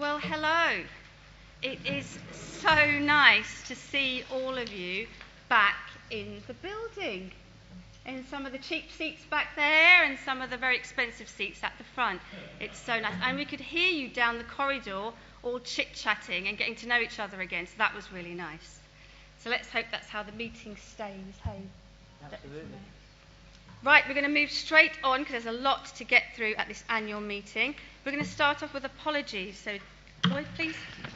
Well, hello. It is so nice to see all of you back in the building. In some of the cheap seats back there and some of the very expensive seats at the front. It's so nice. And we could hear you down the corridor all chit-chatting and getting to know each other again, so that was really nice. So let's hope that's how the meeting stays, hey? Absolutely. Right, we're going to move straight on because there's a lot to get through at this annual meeting. We're going to start off with apologies. So, Roy, please.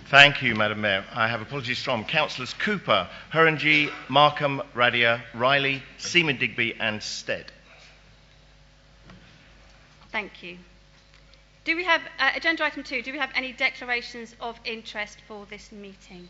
Thank you, Madam Mayor. I have apologies from Councillors Cooper, Herringy, Markham, Radia, Riley, Seaman-Digby and Stead. Thank you. Do we have, agenda item 2, do we have any declarations of interest for this meeting?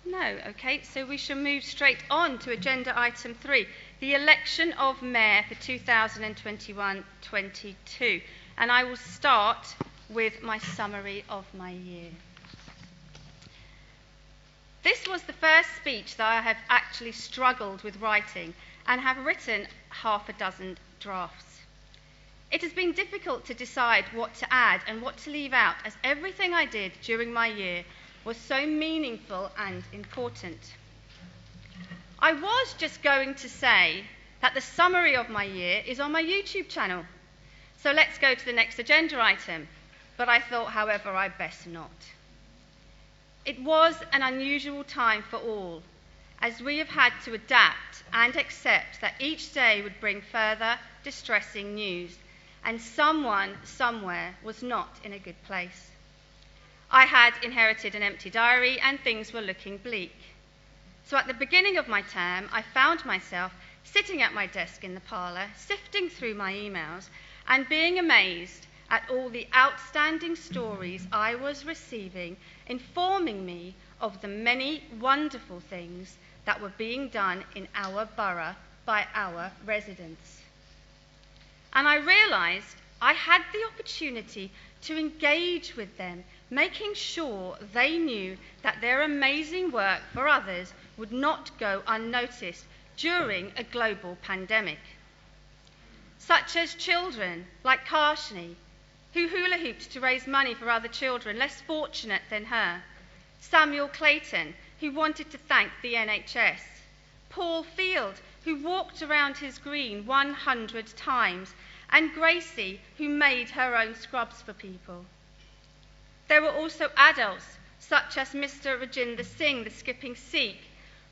No, okay, so we shall move straight on to agenda item 3, the election of Mayor for 2021-22. And I will start with my summary of my year. This was the first speech that I have actually struggled with writing and have written half a dozen drafts. It has been difficult to decide what to add and what to leave out, as everything I did during my year was so meaningful and important. I was just going to say that the summary of my year is on my YouTube channel. So let's go to the next agenda item. But I thought, however, I'd best not. It was an unusual time for all, as we have had to adapt and accept that each day would bring further distressing news, and someone somewhere was not in a good place. I had inherited an empty diary and things were looking bleak. So at the beginning of my term, I found myself sitting at my desk in the parlour, sifting through my emails and being amazed at all the outstanding stories I was receiving, informing me of the many wonderful things that were being done in our borough by our residents. And I realised I had the opportunity to engage with them, making sure they knew that their amazing work for others would not go unnoticed during a global pandemic. Such as children like Karshni, who hula hooped to raise money for other children less fortunate than her, Samuel Clayton, who wanted to thank the NHS, Paul Field, who walked around his green 100 times, and Gracie, who made her own scrubs for people. There were also adults, such as Mr. Rajinder Singh, the skipping Sikh,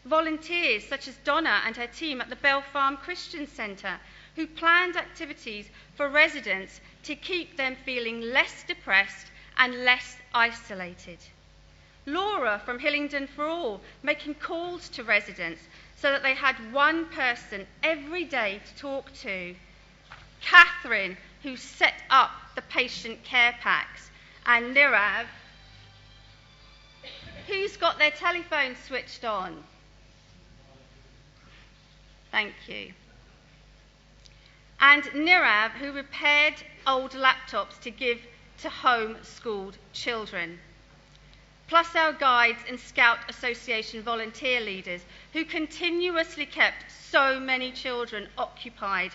volunteers such as Donna and her team at the Bell Farm Christian Centre, who planned activities for residents to keep them feeling less depressed and less isolated. Laura from Hillingdon for All, making calls to residents so that they had one person every day to talk to. Catherine, who set up the patient care packs, and Nirav, who's got their telephone switched on. Thank you. And Nirav, who repaired old laptops to give to home-schooled children. Plus our guides and Scout Association volunteer leaders, who continuously kept so many children occupied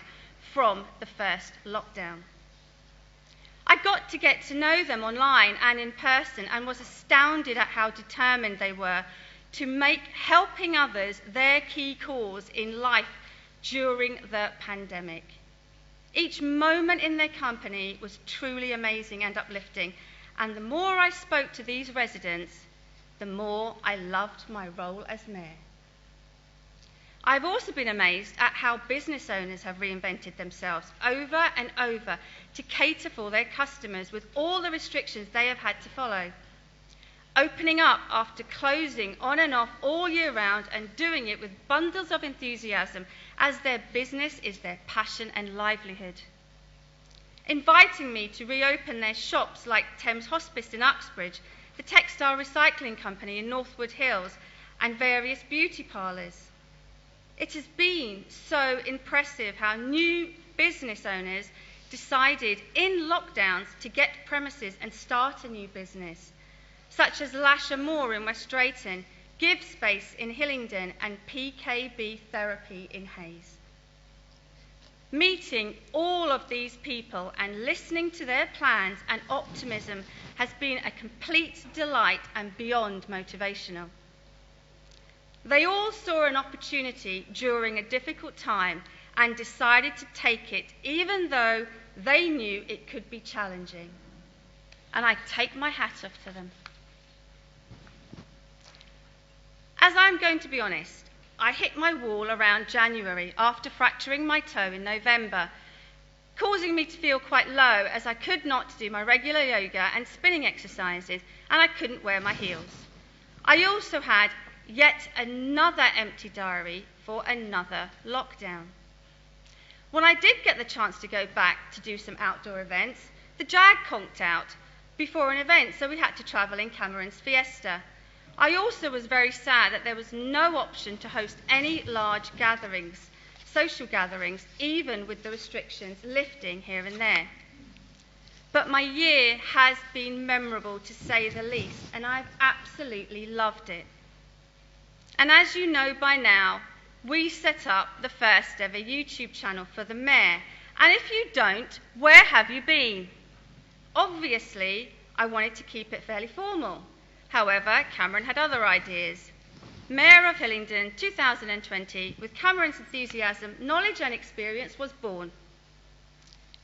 from the first lockdown. I got to get to know them online and in person and was astounded at how determined they were to make helping others their key cause in life during the pandemic. Each moment in their company was truly amazing and uplifting, and the more I spoke to these residents, the more I loved my role as mayor. I've also been amazed at how business owners have reinvented themselves over and over to cater for their customers with all the restrictions they have had to follow. Opening up after closing on and off all year round and doing it with bundles of enthusiasm as their business is their passion and livelihood. Inviting me to reopen their shops like Thames Hospice in Uxbridge, the textile recycling company in Northwood Hills, and various beauty parlours. It has been so impressive how new business owners decided in lockdowns to get premises and start a new business, such as Lasher Moore in West Drayton, Give Space in Hillingdon, and PKB Therapy in Hayes. Meeting all of these people and listening to their plans and optimism has been a complete delight and beyond motivational. They all saw an opportunity during a difficult time and decided to take it, even though they knew it could be challenging. And I take my hat off to them. As I'm going to be honest, I hit my wall around January after fracturing my toe in November, causing me to feel quite low as I could not do my regular yoga and spinning exercises, and I couldn't wear my heels. I also had yet another empty diary for another lockdown. When I did get the chance to go back to do some outdoor events, the Jag conked out before an event, so we had to travel in Cameron's Fiesta. I also was very sad that there was no option to host any large gatherings, social gatherings, even with the restrictions lifting here and there. But my year has been memorable, to say the least, and I've absolutely loved it. And as you know by now, we set up the first ever YouTube channel for the Mayor. And if you don't, where have you been? Obviously, I wanted to keep it fairly formal. However, Cameron had other ideas. Mayor of Hillingdon 2020, with Cameron's enthusiasm, knowledge and experience, was born.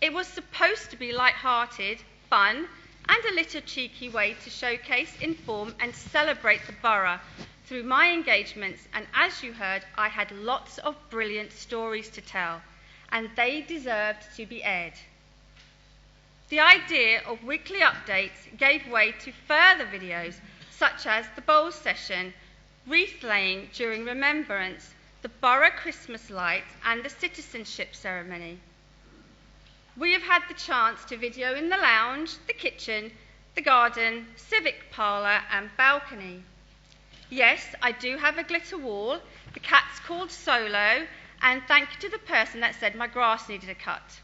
It was supposed to be light-hearted, fun, and a little cheeky way to showcase, inform and celebrate the borough through my engagements, and as you heard, I had lots of brilliant stories to tell, and they deserved to be aired. The idea of weekly updates gave way to further videos, such as the bowl session, wreath laying during Remembrance, the Borough Christmas light, and the citizenship ceremony. We have had the chance to video in the lounge, the kitchen, the garden, civic parlour and balcony. Yes, I do have a glitter wall, the cat's called Solo, and thank you to the person that said my grass needed a cut.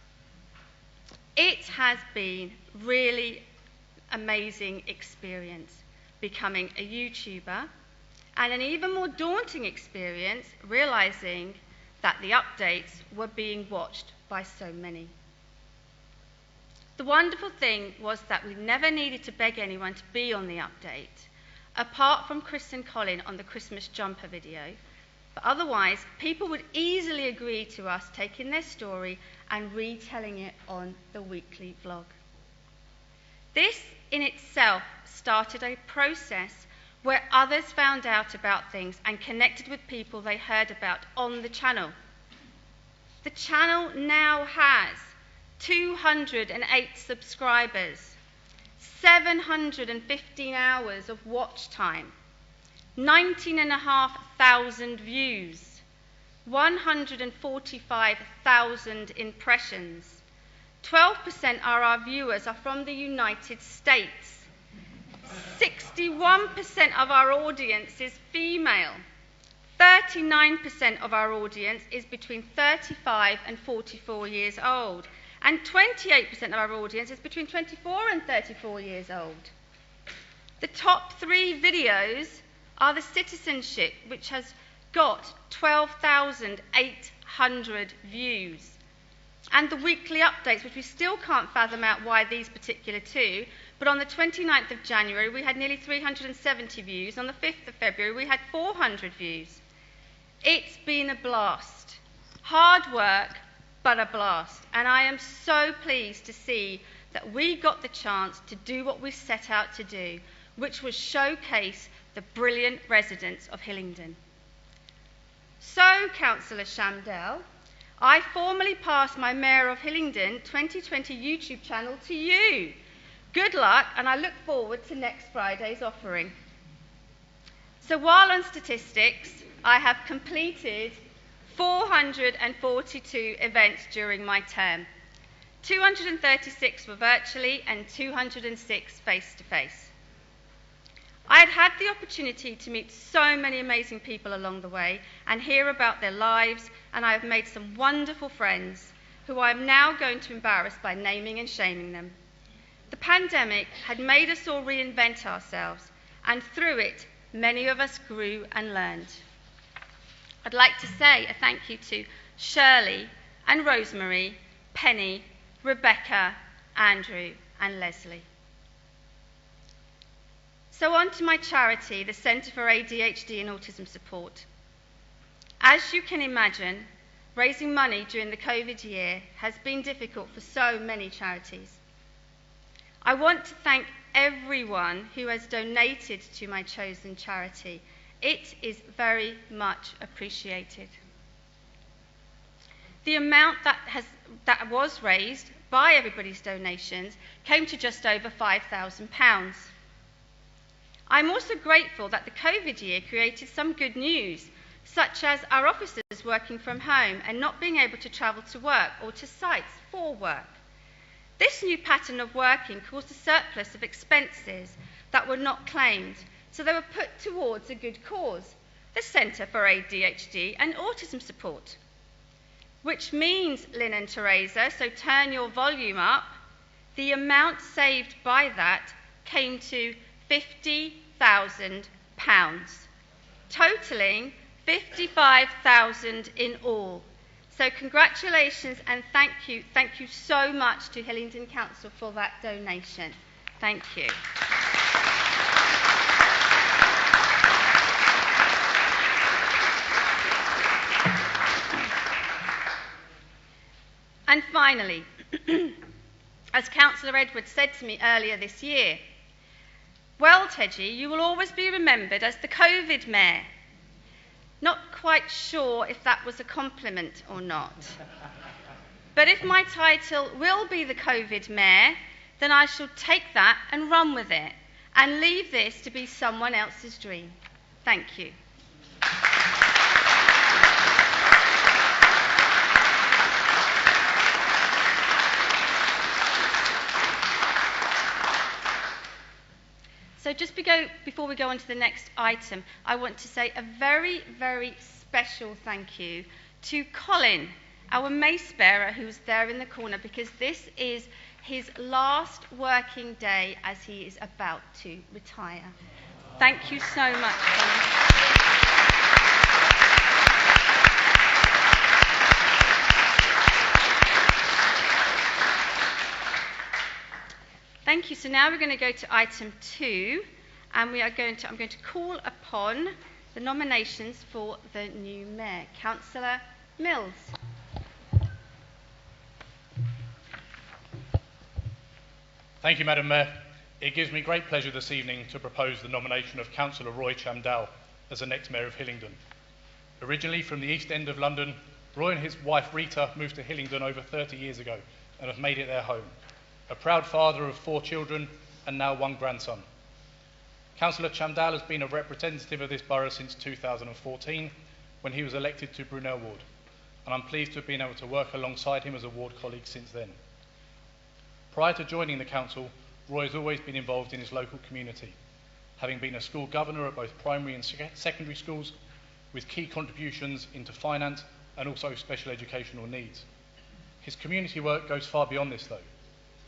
It has been really amazing experience becoming a YouTuber, and an even more daunting experience realising that the updates were being watched by so many. The wonderful thing was that we never needed to beg anyone to be on the update, apart from Chris and Colin on the Christmas jumper video. But otherwise, people would easily agree to us taking their story and retelling it on the weekly vlog. This in itself started a process where others found out about things and connected with people they heard about on the channel. The channel now has 208 subscribers, 715 hours of watch time, 19,500 views, 145,000 impressions. 12% of our viewers are from the United States. 61% of our audience is female. 39% of our audience is between 35 and 44 years old. And 28% of our audience is between 24 and 34 years old. The top 3 videos are the citizenship, which has got 12,800 views. And the weekly updates, which we still can't fathom out why these particular 2, but on the 29th of January we had nearly 370 views. On the 5th of February we had 400 views. It's been a blast. Hard work, but a blast. And I am so pleased to see that we got the chance to do what we set out to do, which was showcase the brilliant residents of Hillingdon. So, Councillor Chamdal, I formally pass my Mayor of Hillingdon 2020 YouTube channel to you. Good luck, and I look forward to next Friday's offering. So while on statistics, I have completed 442 events during my term. 236 were virtually and 206 face-to-face. I had the opportunity to meet so many amazing people along the way and hear about their lives, and I have made some wonderful friends who I am now going to embarrass by naming and shaming them. The pandemic had made us all reinvent ourselves, and through it, many of us grew and learned. I'd like to say a thank you to Shirley, and Rosemary, Penny, Rebecca, Andrew and Leslie. So on to my charity, the Centre for ADHD and Autism Support. As you can imagine, raising money during the COVID year has been difficult for so many charities. I want to thank everyone who has donated to my chosen charity. It is very much appreciated. The amount that was raised by everybody's donations came to just over £5,000. I'm also grateful that the COVID year created some good news, such as our officers working from home and not being able to travel to work or to sites for work. This new pattern of working caused a surplus of expenses that were not claimed, so they were put towards a good cause, the Centre for ADHD and Autism Support. Which means, Lynn and Teresa, so turn your volume up, the amount saved by that came to £50,000, totalling £55,000 in all. So congratulations and thank you so much to Hillingdon Council for that donation. Thank you. And finally, as Councillor Edwards said to me earlier this year, well, Teji, you will always be remembered as the COVID Mayor. Not quite sure if that was a compliment or not. But if my title will be the COVID Mayor, then I shall take that and run with it and leave this to be someone else's dream. Thank you. So just before we go on to the next item, I want to say a very, very special thank you to Colin, our mace bearer, who's there in the corner, because this is his last working day as he is about to retire. Thank you so much, Colin. Thank you. So now we're going to go to item 2, and I'm going to call upon the nominations for the new mayor. Councillor Mills. Thank you, Madam Mayor. It gives me great pleasure this evening to propose the nomination of Councillor Roy Chamdal as the next Mayor of Hillingdon. Originally from the East End of London, Roy and his wife Rita moved to Hillingdon over 30 years ago and have made it their home. A proud father of 4 children and now 1 grandson. Councillor Chamdal has been a representative of this borough since 2014 when he was elected to Brunel Ward, and I'm pleased to have been able to work alongside him as a ward colleague since then. Prior to joining the council, Roy has always been involved in his local community, having been a school governor at both primary and secondary schools, with key contributions into finance and also special educational needs. His community work goes far beyond this though.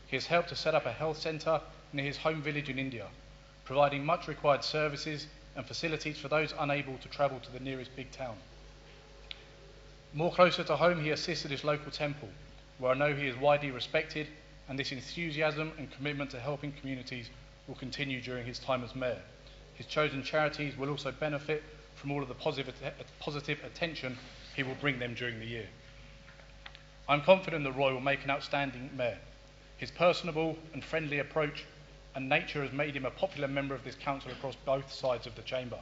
He has helped to set up a health centre near his home village in India, providing much required services and facilities for those unable to travel to the nearest big town. More closer to home, he assisted his local temple, where I know he is widely respected, and this enthusiasm and commitment to helping communities will continue during his time as mayor. His chosen charities will also benefit from all of the positive attention he will bring them during the year. I'm confident that Roy will make an outstanding mayor. His personable and friendly approach and nature has made him a popular member of this council across both sides of the chamber.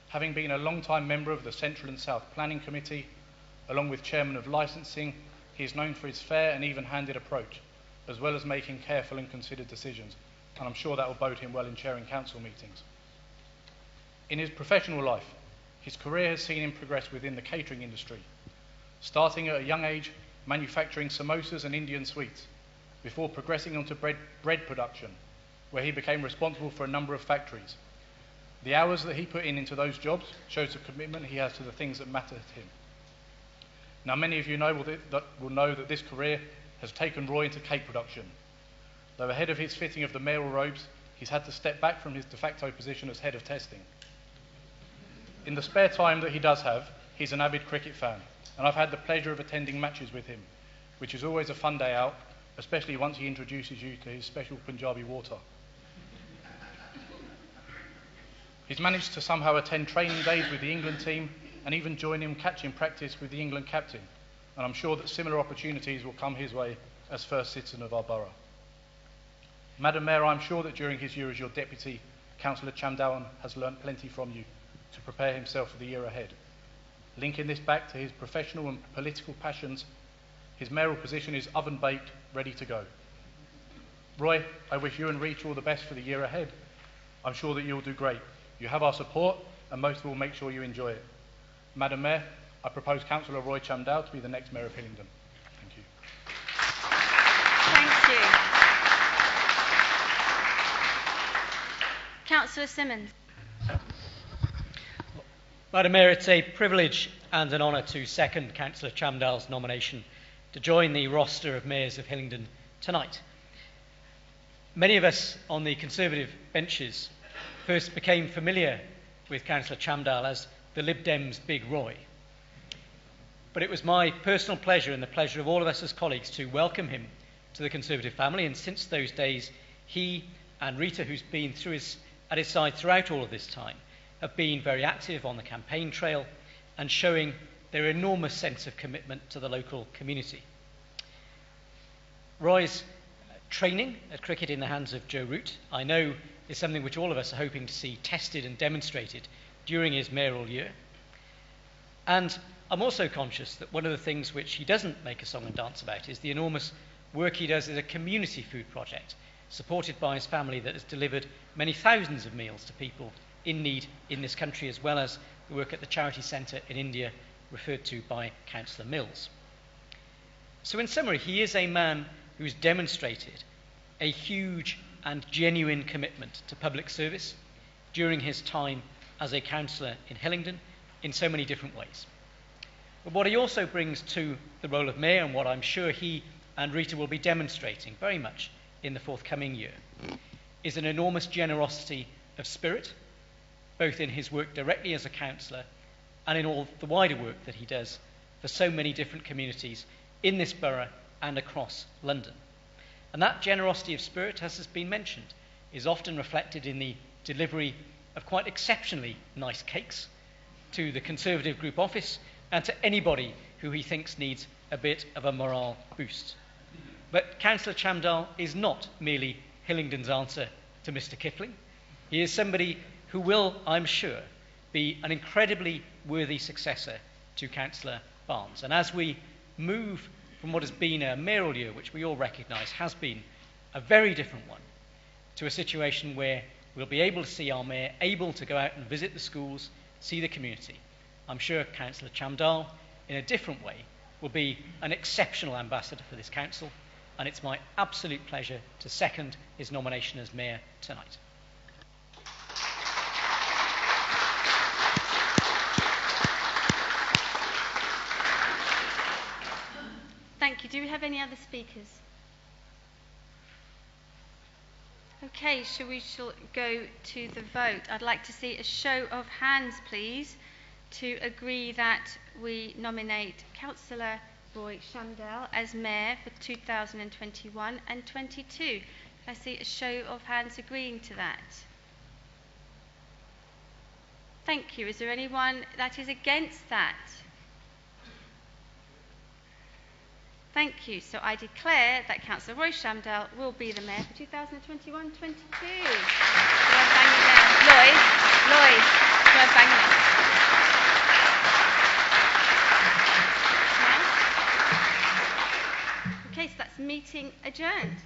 Having been a long-time member of the Central and South Planning Committee, along with Chairman of Licensing, he is known for his fair and even-handed approach, as well as making careful and considered decisions, and I'm sure that will bode him well in chairing council meetings. In his professional life, his career has seen him progress within the catering industry, starting at a young age manufacturing samosas and Indian sweets, before progressing onto bread production, where he became responsible for a number of factories. The hours that he put into those jobs shows the commitment he has to the things that matter to him. Now, many of you will know that this career has taken Roy into cake production. Though ahead of his fitting of the mayoral robes, he's had to step back from his de facto position as head of testing. In the spare time that he does have, he He's an avid cricket fan, and I've had the pleasure of attending matches with him, which is always a fun day out, especially once he introduces you to his special Punjabi water. He's managed to somehow attend training days with the England team and even join in catching practice with the England captain, and I'm sure that similar opportunities will come his way as first citizen of our borough. Madam Mayor, I'm sure that during his year as your deputy, Councillor Chamdal has learnt plenty from you to prepare himself for the year ahead. Linking this back to his professional and political passions, his mayoral position is oven-baked, ready to go. Roy, I wish you and Rita all the best for the year ahead. I'm sure that you'll do great. You have our support, and most of all, make sure you enjoy it. Madam Mayor, I propose Councillor Roy Chamdal to be the next Mayor of Hillingdon. Thank you. Thank you. Councillor Simmons. Madam Mayor, it's a privilege and an honour to second Councillor Chamdal's nomination to join the roster of mayors of Hillingdon tonight. Many of us on the Conservative benches first became familiar with Councillor Chamdal as the Lib Dems' Big Roy. But it was my personal pleasure and the pleasure of all of us as colleagues to welcome him to the Conservative family, and since those days, he and Rita, who's been at his side throughout all of this time, have been very active on the campaign trail and showing their enormous sense of commitment to the local community. Roy's training at cricket in the hands of Joe Root, I know, is something which all of us are hoping to see tested and demonstrated during his mayoral year. And I'm also conscious that one of the things which he doesn't make a song and dance about is the enormous work he does as a community food project, supported by his family, that has delivered many thousands of meals to people in need in this country, as well as the work at the Charity Centre in India, referred to by Councillor Mills. So in summary, he is a man who has demonstrated a huge and genuine commitment to public service during his time as a councillor in Hillingdon in so many different ways. But what he also brings to the role of mayor, and what I'm sure he and Rita will be demonstrating very much in the forthcoming year, is an enormous generosity of spirit, both in his work directly as a councillor and in all the wider work that he does for so many different communities in this borough and across London. And that generosity of spirit, as has been mentioned, is often reflected in the delivery of quite exceptionally nice cakes to the Conservative group office and to anybody who he thinks needs a bit of a morale boost. But Councillor Chamdal is not merely Hillingdon's answer to Mr. Kipling. He is somebody who will, I'm sure, be an incredibly worthy successor to Councillor Barnes. And as we move from what has been a mayoral year, which we all recognise has been a very different one, to a situation where we'll be able to see our mayor able to go out and visit the schools, see the community, I'm sure Councillor Chamdal, in a different way, will be an exceptional ambassador for this council, and it's my absolute pleasure to second his nomination as mayor tonight. Thank you. Do we have any other speakers? Okay, we shall go to the vote. I'd like to see a show of hands, please, to agree that we nominate Councillor Roy Chamdal as Mayor for 2021 and 22. Can I see a show of hands agreeing to that? Thank you. Is there anyone that is against that? Thank you. So I declare that Councillor Roy Chamdal will be the Mayor for 2021-22. Lloyd, okay, so that's meeting adjourned.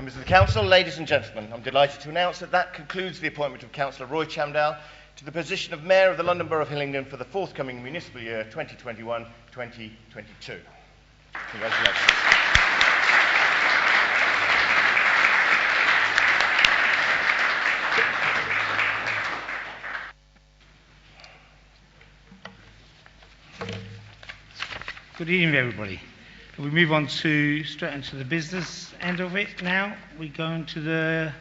Members of the Council, ladies and gentlemen, I'm delighted to announce that that concludes the appointment of Councillor Roy Chamdal to the position of Mayor of the London Borough of Hillingdon for the forthcoming municipal year 2021-2022. Congratulations. Good evening, everybody. We move on straight into the business end of it now. We go into the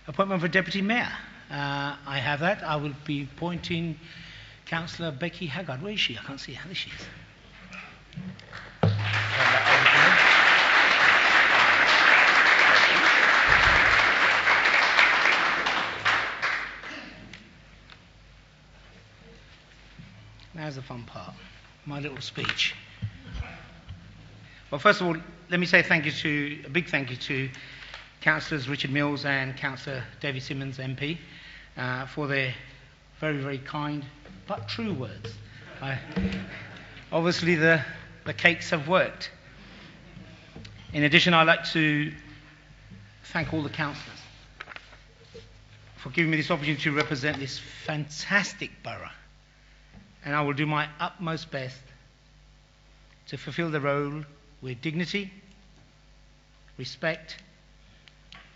appointment of a deputy mayor. I have that. I will be appointing Councillor Becky Haggard. Where is she? I can't see her. There she is. Now's the fun part, my little speech. Well, first of all, let me say a big thank you to Councillors Richard Mills and Councillor David Simmons, MP, for their very, very kind but true words. Obviously, the cakes have worked. In addition, I'd like to thank all the councillors for giving me this opportunity to represent this fantastic borough. And I will do my utmost best to fulfil the role with dignity, respect,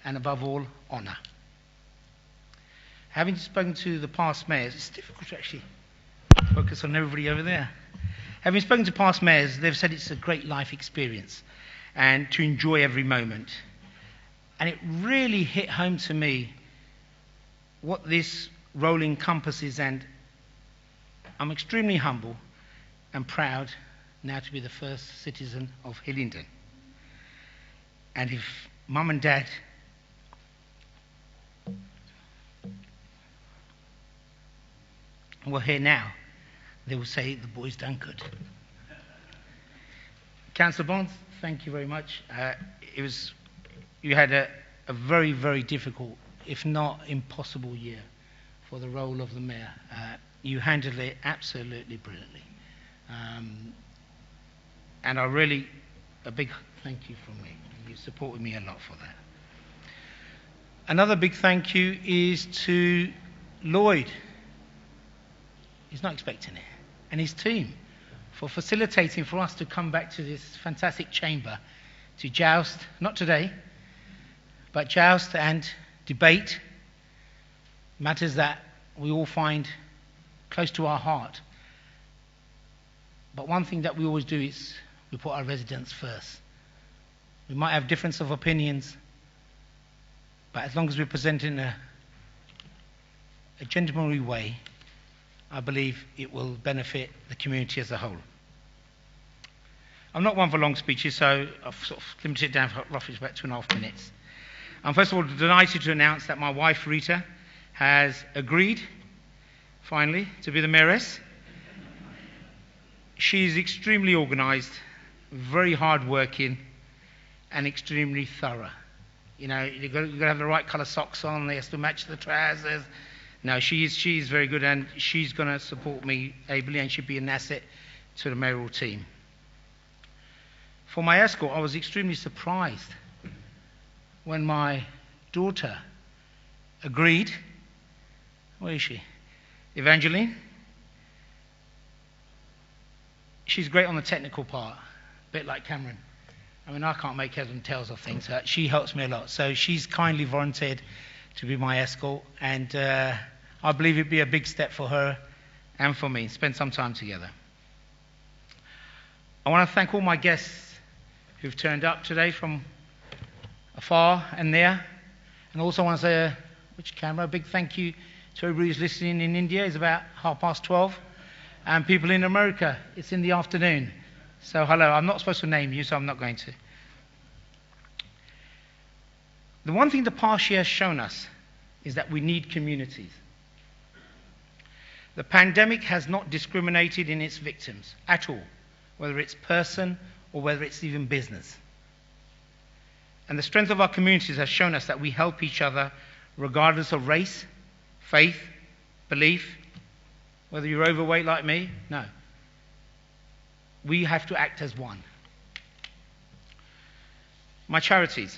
and above all, honour. Having spoken to the past mayors, it's difficult to actually focus on everybody over there. Having spoken to past mayors, they've said it's a great life experience and to enjoy every moment. And it really hit home to me what this role encompasses, and I'm extremely humble and proud now to be the first citizen of Hillingdon. And if Mum and Dad were here now, they will say the boy's done good. Councillor Barnes, thank you very much. You had a very, very difficult, if not impossible year for the role of the mayor. You handled it absolutely brilliantly. And a big thank you from me. You supported me a lot for that. Another big thank you is to Lloyd. He's not expecting it. And his team for facilitating for us to come back to this fantastic chamber to joust, not today, but joust and debate matters that we all find close to our heart. But one thing that we always do is we put our residents first. We might have difference of opinions, but as long as we're presenting a gentlemanly way, I believe it will benefit the community as a whole. I'm not one for long speeches, so I've sort of limited it down for roughly about 2.5 minutes. I'm first of all delighted to announce that my wife Rita has agreed, finally, to be the mayoress. She's extremely organised, very hard-working, and extremely thorough. You know, you've got to have the right colour socks on, they have to match the trousers. No, she's very good, and she's going to support me ably, and she'll be an asset to the mayoral team. For my escort, I was extremely surprised when my daughter agreed. Where is she? Evangeline. She's great on the technical part, a bit like Cameron. I mean, I can't make heads and tails of things. She helps me a lot. So she's kindly volunteered to be my escort, and I believe it'd be a big step for her and for me. Spend some time together. I want to thank all my guests who've turned up today from afar and near, and also want to say, which camera? A big thank you to everybody who's listening in India. It's about 12:30. And people in America, it's in the afternoon. So hello, I'm not supposed to name you, so I'm not going to. The one thing the past year has shown us is that we need communities. The pandemic has not discriminated in its victims at all, whether it's person or whether it's even business. And the strength of our communities has shown us that we help each other regardless of race, faith, belief. Whether you're overweight like me, no. We have to act as one. My charities.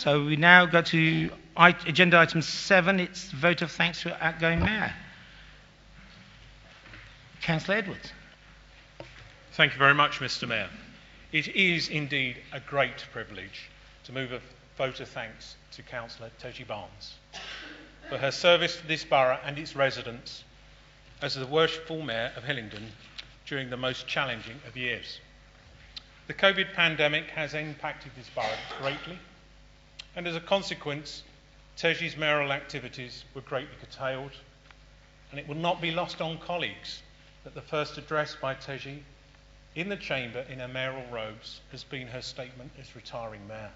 So we now go to agenda item 7. It's vote of thanks to outgoing mayor. Councillor Edwards. Thank you very much, Mr. Mayor. It is indeed a great privilege to move a vote of thanks to Councillor Teji Barnes for her service to this borough and its residents as the worshipful Mayor of Hillingdon during the most challenging of years. The COVID pandemic has impacted this borough greatly, and as a consequence, Teji's mayoral activities were greatly curtailed, and it will not be lost on colleagues that the first address by Teji in the chamber in her mayoral robes has been her statement as retiring mayor.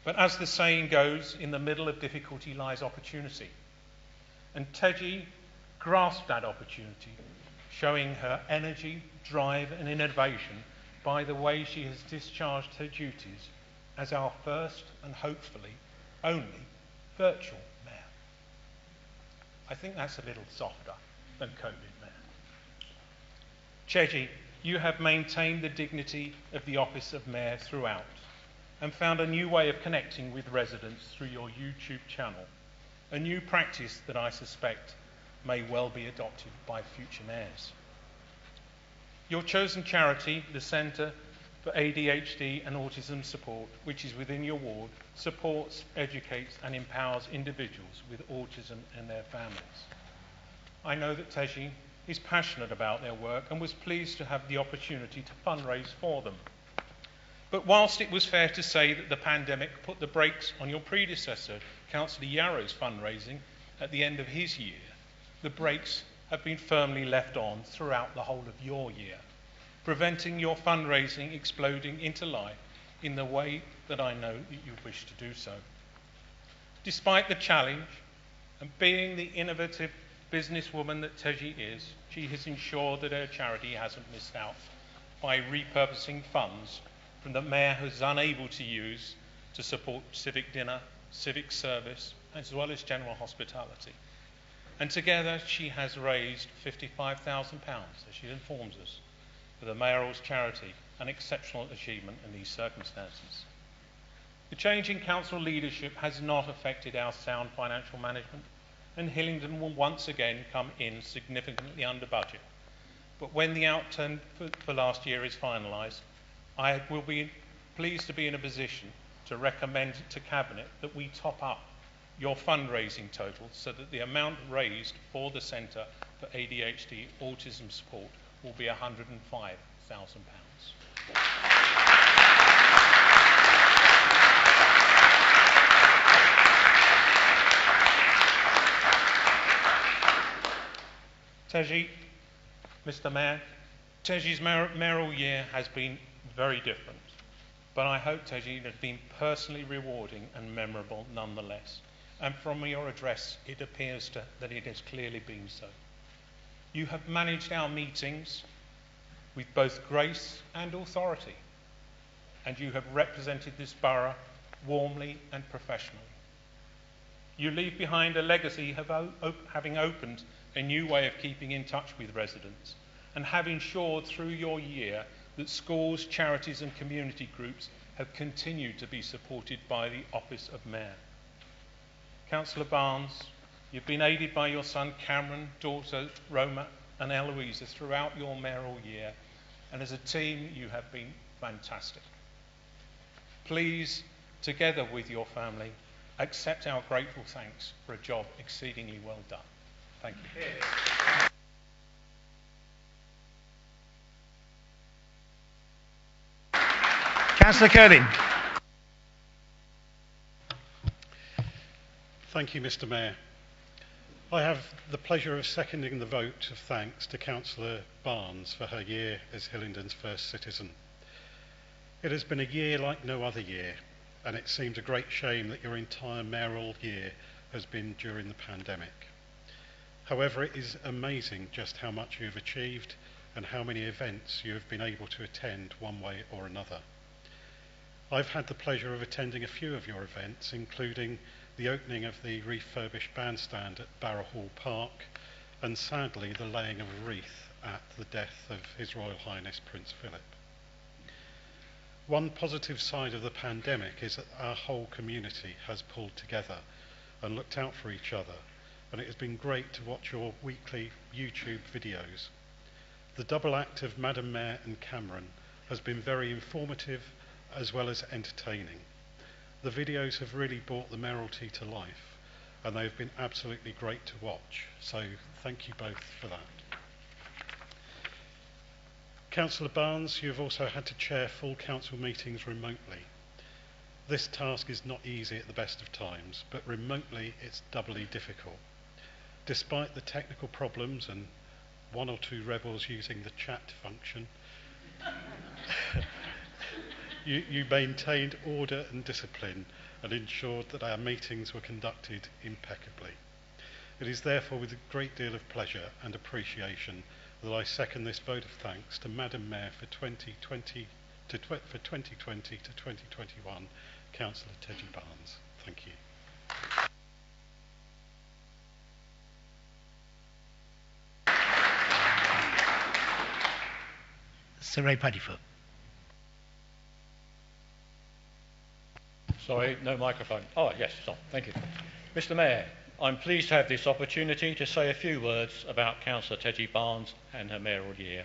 But as the saying goes, in the middle of difficulty lies opportunity. And Teji grasped that opportunity, showing her energy, drive and innovation by the way she has discharged her duties as our first and hopefully only virtual mayor. I think that's a little softer than COVID mayor. Teji, you have maintained the dignity of the office of mayor throughout and found a new way of connecting with residents through your YouTube channel, a new practice that I suspect may well be adopted by future mayors. Your chosen charity, the Centre for ADHD and Autism Support, which is within your ward, supports, educates and empowers individuals with autism and their families. I know that Teji is passionate about their work and was pleased to have the opportunity to fundraise for them. But whilst it was fair to say that the pandemic put the brakes on your predecessor, Councillor Yarrow's fundraising at the end of his year, the brakes have been firmly left on throughout the whole of your year, preventing your fundraising exploding into life in the way that I know that you wish to do so. Despite the challenge, and being the innovative businesswoman that Teji is, she has ensured that her charity hasn't missed out by repurposing funds from the Mayor who's unable to use to support civic dinner, civic service, as well as general hospitality. And together she has raised £55,000, as she informs us, for the mayoral's charity, an exceptional achievement in these circumstances. The change in council leadership has not affected our sound financial management, and Hillingdon will once again come in significantly under budget. But when the outturn for last year is finalised, I will be pleased to be in a position to recommend to Cabinet that we top up your fundraising total so that the amount raised for the Centre for ADHD Autism Support will be £105,000. Teji, Mr. Mayor, Teji's mayoral year has been very different, but I hope, Teji, it has been personally rewarding and memorable nonetheless. And from your address, it appears that it has clearly been so. You have managed our meetings with both grace and authority, and you have represented this borough warmly and professionally. You leave behind a legacy of having opened a new way of keeping in touch with residents and have ensured through your year that schools, charities and community groups have continued to be supported by the Office of Mayor. Councillor Barnes, you've been aided by your son Cameron, daughter Roma and Eloisa throughout your mayoral year, and as a team you have been fantastic. Please, together with your family, accept our grateful thanks for a job exceedingly well done. Thank you. Councillor Curlin. Thank you, Mr. Mayor. I have the pleasure of seconding the vote of thanks to Councillor Barnes for her year as Hillingdon's first citizen. It has been a year like no other year, and it seems a great shame that your entire mayoral year has been during the pandemic. However, it is amazing just how much you have achieved and how many events you have been able to attend one way or another. I've had the pleasure of attending a few of your events, including the opening of the refurbished bandstand at Borough Hall Park, and sadly the laying of a wreath at the death of His Royal Highness Prince Philip. One positive side of the pandemic is that our whole community has pulled together and looked out for each other, and it has been great to watch your weekly YouTube videos. The double act of Madam Mayor and Cameron has been very informative as well as entertaining. The videos have really brought the mayoralty to life, and they've been absolutely great to watch, so thank you both for that. Councillor Barnes, you have also had to chair full council meetings remotely. This task is not easy at the best of times, but remotely it's doubly difficult. Despite the technical problems and one or two rebels using the chat function, you maintained order and discipline and ensured that our meetings were conducted impeccably. It is therefore with a great deal of pleasure and appreciation that I second this vote of thanks to Madam Mayor for 2020 to 2021, Councillor Teji Barnes. Thank you. Sir Ray Paddyfoot. Sorry, no microphone. Oh, yes, stop. Thank you. Mr. Mayor, I'm pleased to have this opportunity to say a few words about Councillor Teji Barnes and her mayoral year.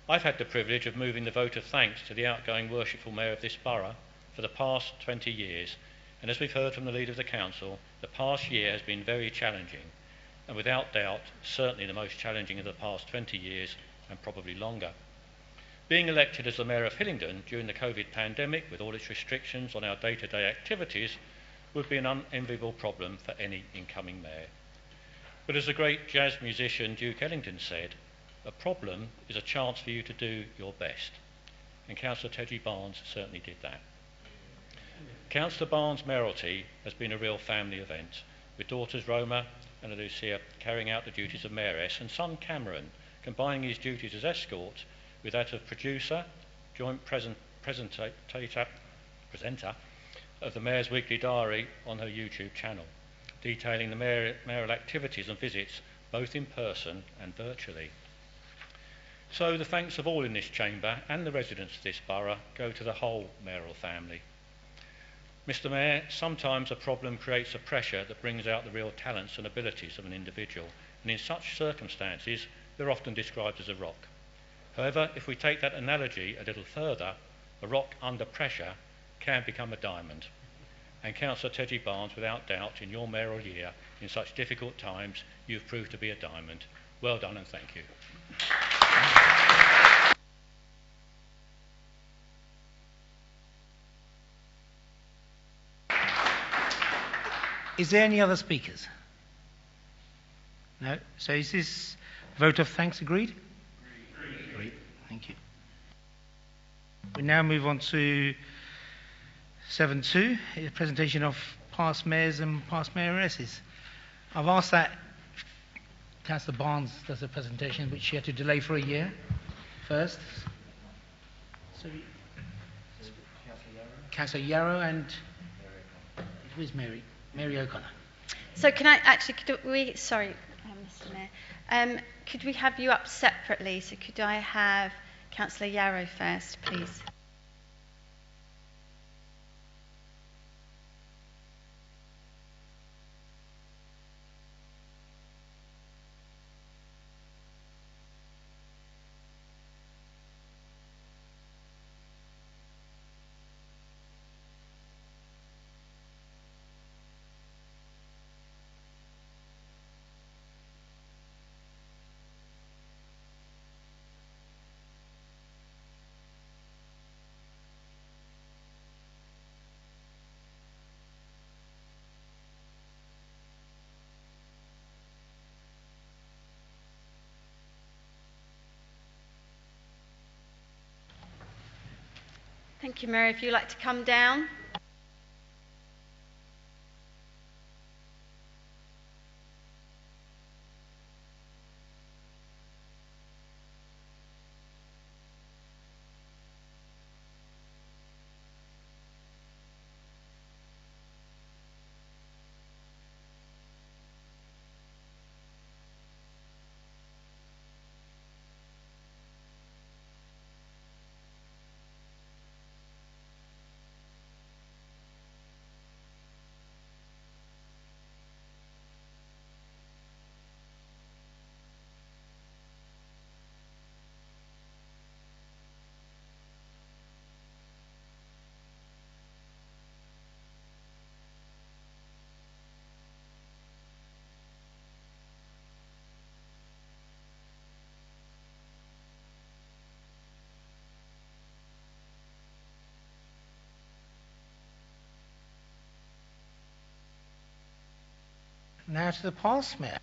I've had the privilege of moving the vote of thanks to the outgoing worshipful mayor of this borough for the past 20 years, and as we've heard from the leader of the council, the past year has been very challenging, and without doubt, certainly the most challenging of the past 20 years, and probably longer. Being elected as the Mayor of Hillingdon during the COVID pandemic, with all its restrictions on our day-to-day activities, would be an unenviable problem for any incoming mayor. But as the great jazz musician Duke Ellington said, a problem is a chance for you to do your best. And Councillor Teji Barnes certainly did that. Councillor Barnes' mayoralty has been a real family event, with daughters Roma and Lucia carrying out the duties of mayoress, and son Cameron combining his duties as escort with that of producer, joint presenter of the Mayor's Weekly Diary on her YouTube channel, detailing the mayoral activities and visits both in person and virtually. So the thanks of all in this chamber and the residents of this borough go to the whole mayoral family. Mr. Mayor, sometimes a problem creates a pressure that brings out the real talents and abilities of an individual, and in such circumstances they're often described as a rock. However, if we take that analogy a little further, a rock under pressure can become a diamond. And Councillor Teji Barnes, without doubt, in your mayoral year, in such difficult times, you've proved to be a diamond. Well done and thank you. Is there any other speakers? No? So is this vote of thanks agreed? Agreed. Thank you. We now move on to 7.2, a presentation of past mayors and past mayoresses. I've asked that Councillor Barnes does a presentation, which she had to delay for a year first. So, Councillor Yarrow and who's Mary? Mary O'Connor. So can I actually, sorry, Mr. Mayor, could we have you up separately? So could I have Councillor Yarrow first, please? Thank you, Mary. If you'd like to come down. Now to the past mayor.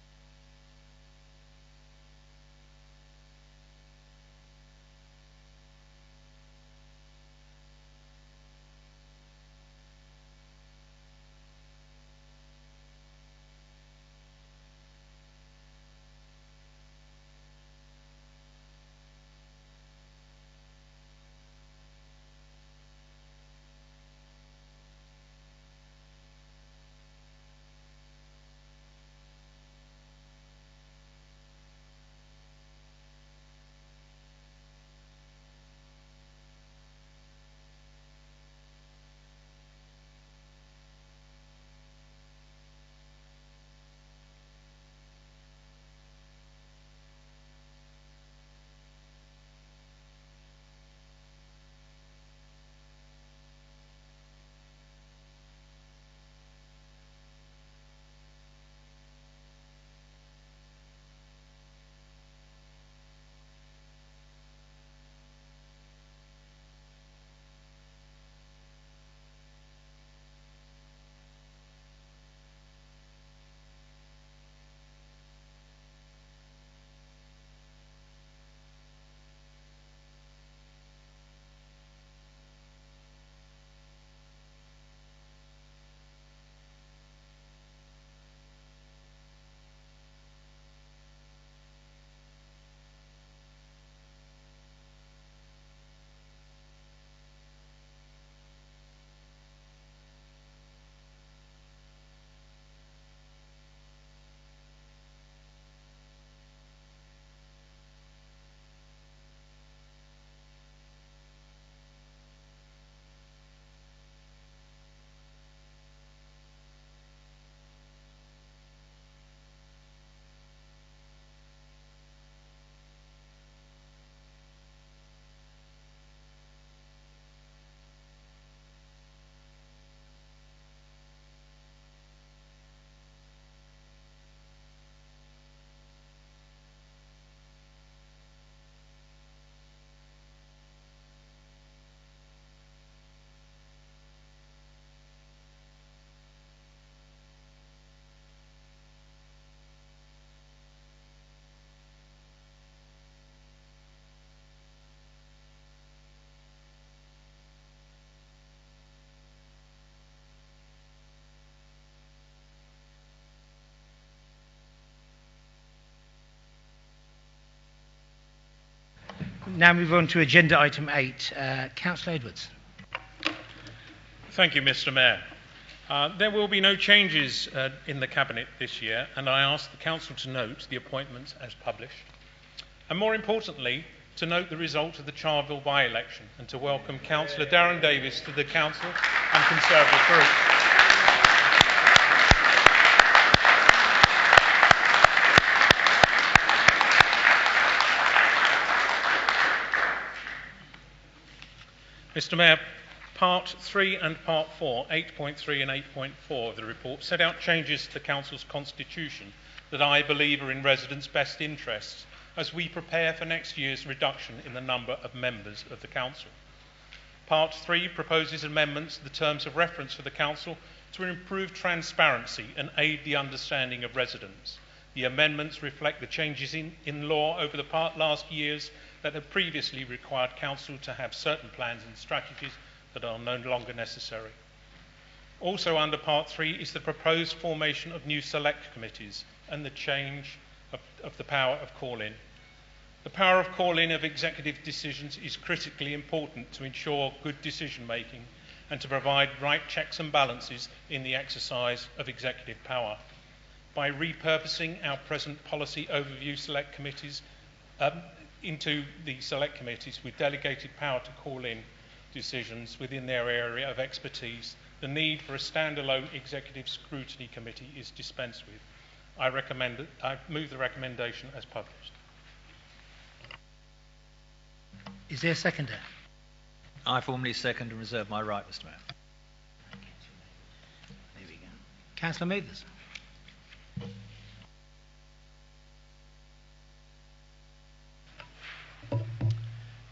Now move on to agenda item 8. Councillor Edwards. Thank you, Mr. Mayor. There will be no changes in the Cabinet this year, and I ask the Council to note the appointments as published. And more importantly, to note the result of the Charleville by-election and to welcome Councillor Darren Davis to the Council and Conservative Group. Mr. Mayor, Part 3 and Part 4, 8.3 and 8.4 of the report set out changes to the Council's constitution that I believe are in residents' best interests as we prepare for next year's reduction in the number of members of the Council. Part 3 proposes amendments to the terms of reference for the Council to improve transparency and aid the understanding of residents. The amendments reflect the changes in law over the last years that have previously required Council to have certain plans and strategies that are no longer necessary. Also under Part 3 is the proposed formation of new select committees and the change of the power of call-in. The power of call-in of executive decisions is critically important to ensure good decision-making and to provide right checks and balances in the exercise of executive power. By repurposing our present policy overview select committees into the select committees with delegated power to call in decisions within their area of expertise, the need for a standalone executive scrutiny committee is dispensed with. I move the recommendation as published. Is there a seconder? I formally second and reserve my right, Mr. Mayor. There we go. Councillor Mathers.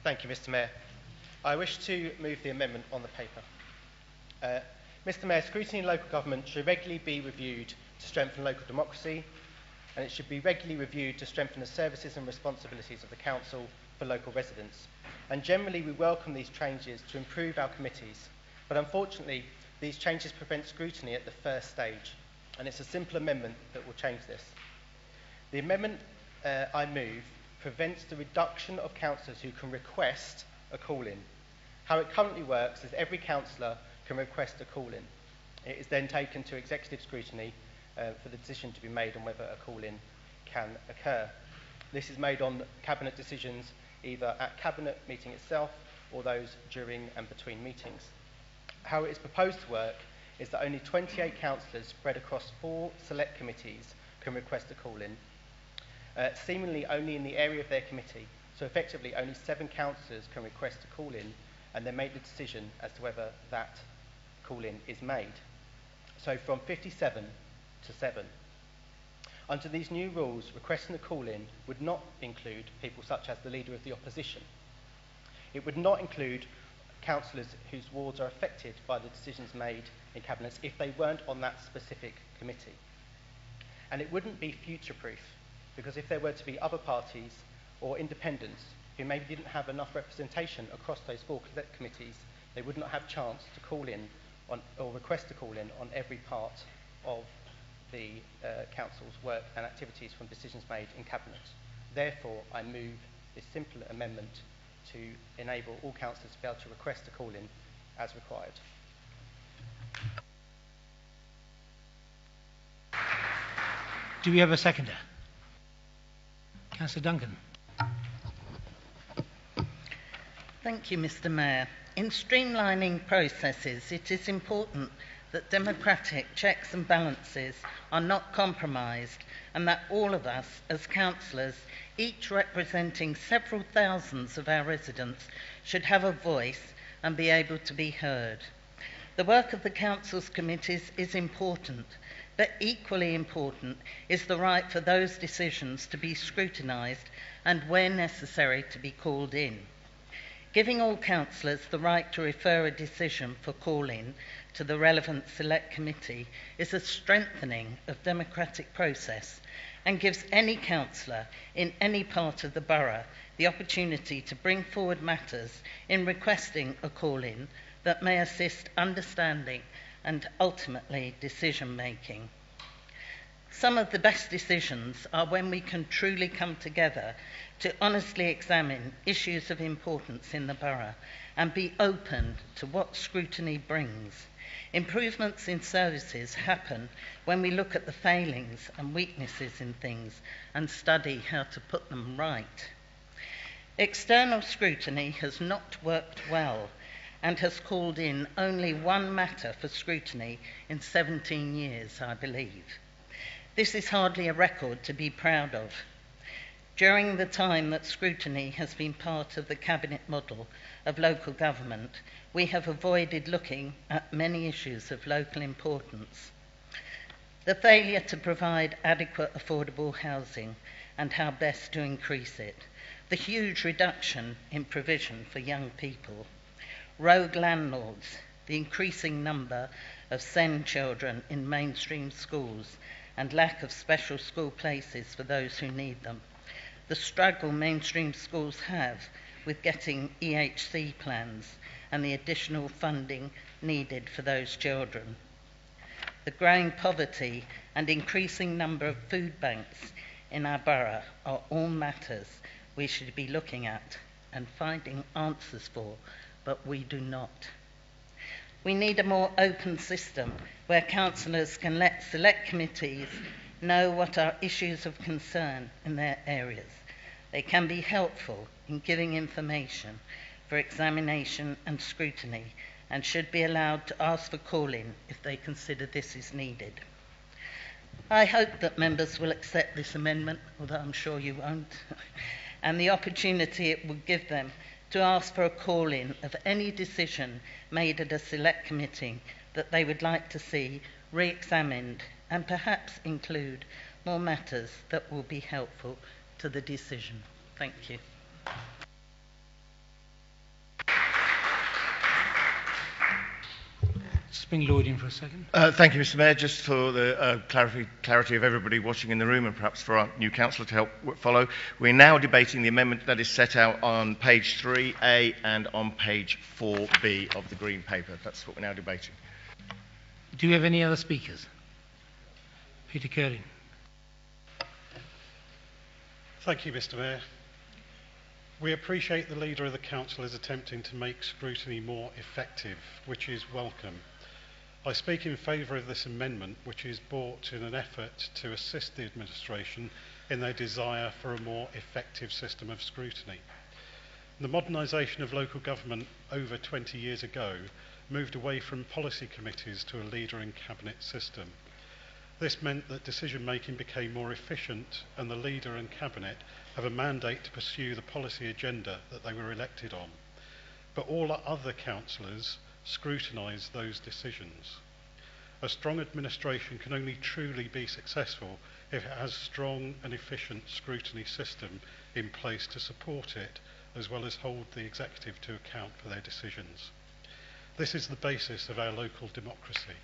Thank you, Mr. Mayor. I wish to move the amendment on the paper. Mr. Mayor, scrutiny in local government should regularly be reviewed to strengthen local democracy, and it should be regularly reviewed to strengthen the services and responsibilities of the council for local residents. And generally, we welcome these changes to improve our committees, but unfortunately, these changes prevent scrutiny at the first stage, and it's a simple amendment that will change this. The amendment I move prevents the reduction of councillors who can request a call-in. How it currently works is every councillor can request a call-in. It is then taken to executive scrutiny for the decision to be made on whether a call-in can occur. This is made on cabinet decisions either at cabinet meeting itself or those during and between meetings. How it is proposed to work is that only 28 councillors spread across 4 select committees can request a call-in, seemingly only in the area of their committee. So effectively only 7 councillors can request a call-in and then make the decision as to whether that call-in is made. So from 57 to 7. Under these new rules, requesting a call-in would not include people such as the Leader of the Opposition. It would not include councillors whose wards are affected by the decisions made in cabinets if they weren't on that specific committee. And it wouldn't be future-proof, because if there were to be other parties or independents who maybe didn't have enough representation across those 4 committees, they would not have chance to call in on, or request a call-in on every part of the council's work and activities from decisions made in cabinet. Therefore, I move this simple amendment to enable all councillors to be able to request a call-in as required. Do we have a seconder? Councillor Duncan. Thank you, Mr. Mayor. In streamlining processes, it is important that democratic checks and balances are not compromised, and that all of us as councillors, each representing several thousands of our residents, should have a voice and be able to be heard. The work of the council's committees is important, but equally important is the right for those decisions to be scrutinised and, where necessary, to be called in. Giving all councillors the right to refer a decision for call-in to the relevant select committee is a strengthening of democratic process and gives any councillor in any part of the borough the opportunity to bring forward matters in requesting a call-in that may assist understanding and ultimately decision-making. Some of the best decisions are when we can truly come together to honestly examine issues of importance in the borough and be open to what scrutiny brings. Improvements in services happen when we look at the failings and weaknesses in things and study how to put them right. External scrutiny has not worked well and has called in only one matter for scrutiny in 17 years, I believe. This is hardly a record to be proud of. During the time that scrutiny has been part of the cabinet model of local government, we have avoided looking at many issues of local importance. The failure to provide adequate affordable housing and how best to increase it, the huge reduction in provision for young people, rogue landlords, the increasing number of SEND children in mainstream schools and lack of special school places for those who need them, the struggle mainstream schools have with getting EHC plans and the additional funding needed for those children, the growing poverty and increasing number of food banks in our borough are all matters we should be looking at and finding answers for, but we do not. We need a more open system where councillors can let select committees know what are issues of concern in their areas. They can be helpful in giving information for examination and scrutiny and should be allowed to ask for call-in if they consider this is needed. I hope that members will accept this amendment, although I'm sure you won't, and the opportunity it will give them to ask for a call-in of any decision made at a select committee that they would like to see re-examined and perhaps include more matters that will be helpful to the decision. Thank you. Just bring Lloyd in for a second. Thank you, Mr. Mayor. Just for the clarity of everybody watching in the room and perhaps for our new councillor to help follow, we're now debating the amendment that is set out on page 3A and on page 4B of the Green Paper. That's what we're now debating. Do you have any other speakers? Peter Curley. Thank you, Mr. Mayor. We appreciate the Leader of the Council is attempting to make scrutiny more effective, which is welcome. I speak in favour of this amendment, which is brought in an effort to assist the administration in their desire for a more effective system of scrutiny. The modernisation of local government over 20 years ago moved away from policy committees to a leader in cabinet system. This meant that decision making became more efficient, and the leader and cabinet have a mandate to pursue the policy agenda that they were elected on. But all other councillors scrutinise those decisions. A strong administration can only truly be successful if it has a strong and efficient scrutiny system in place to support it, as well as hold the executive to account for their decisions. This is the basis of our local democracy.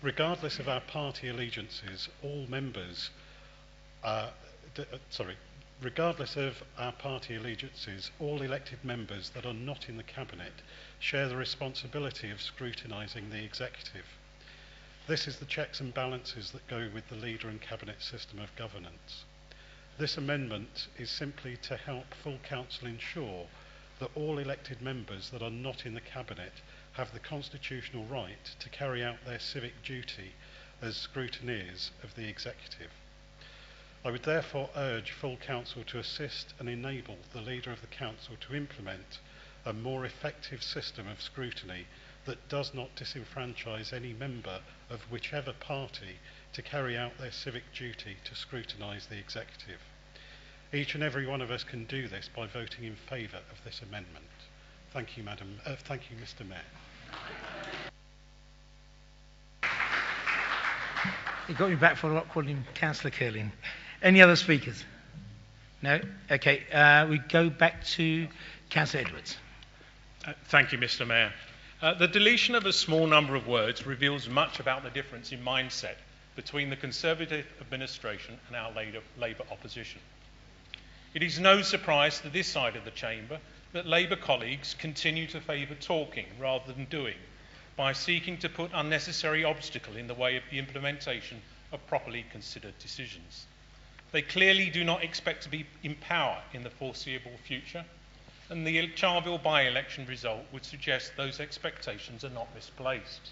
Regardless of our party allegiances, all members regardless of our party allegiances, all elected members that are not in the Cabinet share the responsibility of scrutinising the executive. This is the checks and balances that go with the leader and Cabinet system of governance. This amendment is simply to help full council ensure that all elected members that are not in the Cabinet have the constitutional right to carry out their civic duty as scrutineers of the executive. I would therefore urge full council to assist and enable the leader of the council to implement a more effective system of scrutiny that does not disenfranchise any member of whichever party to carry out their civic duty to scrutinise the executive. Each and every one of us can do this by voting in favour of this amendment. Thank you, thank you, Mr. Mayor. You got me back for not calling him Councillor Curley. Any other speakers? No? Okay, we go back to Councillor Edwards. Thank you, Mr. Mayor. The deletion of a small number of words reveals much about the difference in mindset between the Conservative administration and our Labour opposition. It is no surprise to this side of the chamber that Labour colleagues continue to favour talking rather than doing by seeking to put unnecessary obstacle in the way of the implementation of properly considered decisions. They clearly do not expect to be in power in the foreseeable future, and the Charleville by-election result would suggest those expectations are not misplaced.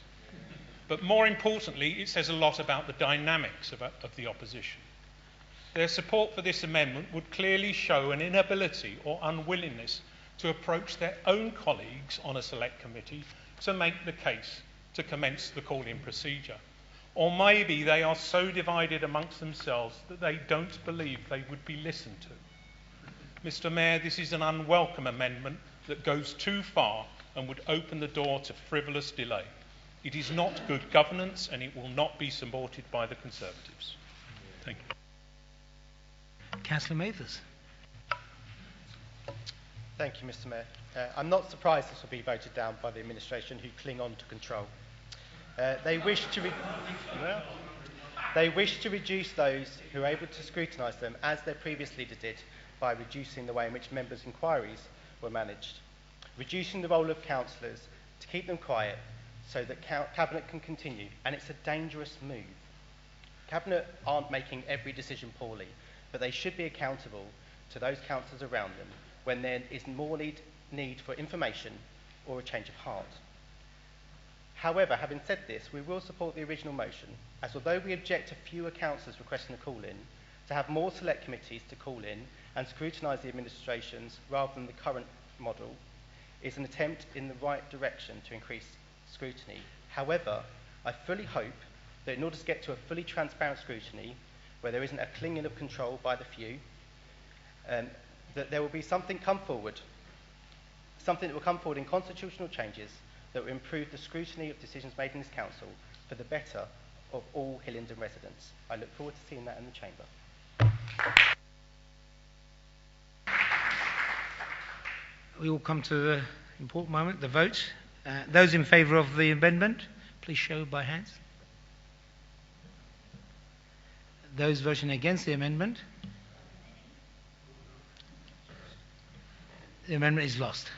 But more importantly, it says a lot about the dynamics of the opposition. Their support for this amendment would clearly show an inability or unwillingness to approach their own colleagues on a select committee to make the case to commence the call-in procedure. Or maybe they are so divided amongst themselves that they don't believe they would be listened to. Mr. Mayor, this is an unwelcome amendment that goes too far and would open the door to frivolous delay. It is not good governance and it will not be supported by the Conservatives. Thank you. Councillor Mathers. Thank you, Mr. Mayor. I'm not surprised this will be voted down by the administration who cling on to control. They wish to reduce those who are able to scrutinise them, as their previous leader did, by reducing the way in which members' inquiries were managed, reducing the role of councillors to keep them quiet so that Cabinet can continue, and it's a dangerous move. Cabinet aren't making every decision poorly, but they should be accountable to those councillors around them when there is more need for information or a change of heart. However, having said this, we will support the original motion, as although we object to fewer councillors requesting a call-in, to have more select committees to call in and scrutinise the administrations rather than the current model is an attempt in the right direction to increase scrutiny. However, I fully hope that in order to get to a fully transparent scrutiny, where there isn't a clinging of control by the few, that there will be something that will come forward in constitutional changes that will improve the scrutiny of decisions made in this council for the better of all Hillingdon residents. I look forward to seeing that in the chamber. We all come to the important moment, the vote. Those in favour of the amendment, please show by hands. Those voting against the amendment, the amendment is lost.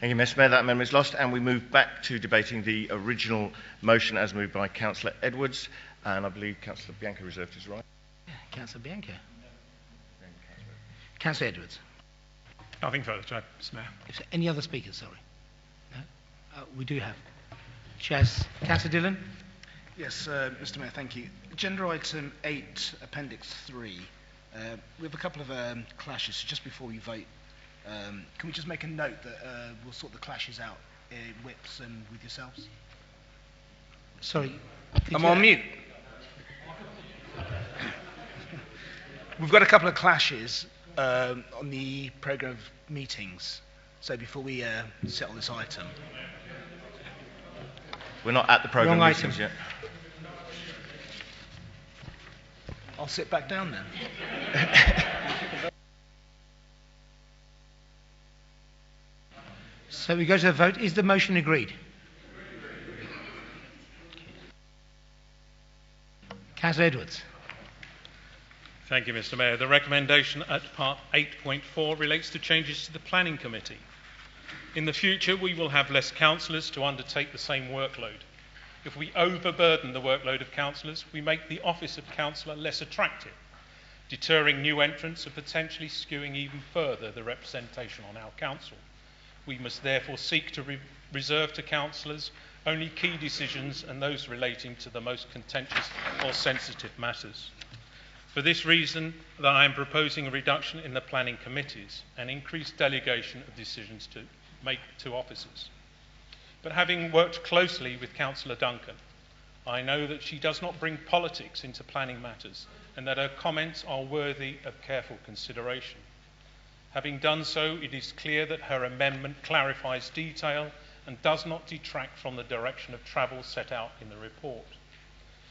Thank you, Mr. Mayor. That amendment is lost, and we move back to debating the original motion as moved by Councillor Edwards, and I believe Councillor Bianca reserved his right. Councillor Bianca. Councillor Edwards. Nothing further to add, Mr. Mayor. If any other speakers, sorry. No? We do have. Chairs. Councillor Dillon. Yes, Mr. Mayor, thank you. Agenda item 8, Appendix 3. We have a couple of clashes, so just before we vote, can we just make a note that we'll sort the clashes out in whips and with yourselves? Sorry. I'm on mute. We've got a couple of clashes on the programme of meetings, so before we settle this item. We're not at the programme meetings yet. I'll sit back down then. So we go to the vote. Is the motion agreed? Councillor Edwards. Thank you, Mr. Mayor. The recommendation at Part 8.4 relates to changes to the Planning Committee. In the future, we will have less councillors to undertake the same workload. If we overburden the workload of councillors, we make the office of councillor less attractive, deterring new entrants and potentially skewing even further the representation on our council. We must therefore seek to reserve to councillors only key decisions and those relating to the most contentious or sensitive matters. For this reason, that I am proposing a reduction in the planning committees and increased delegation of decisions to make to officers. But having worked closely with Councillor Duncan, I know that she does not bring politics into planning matters and that her comments are worthy of careful consideration. Having done so, it is clear that her amendment clarifies detail and does not detract from the direction of travel set out in the report.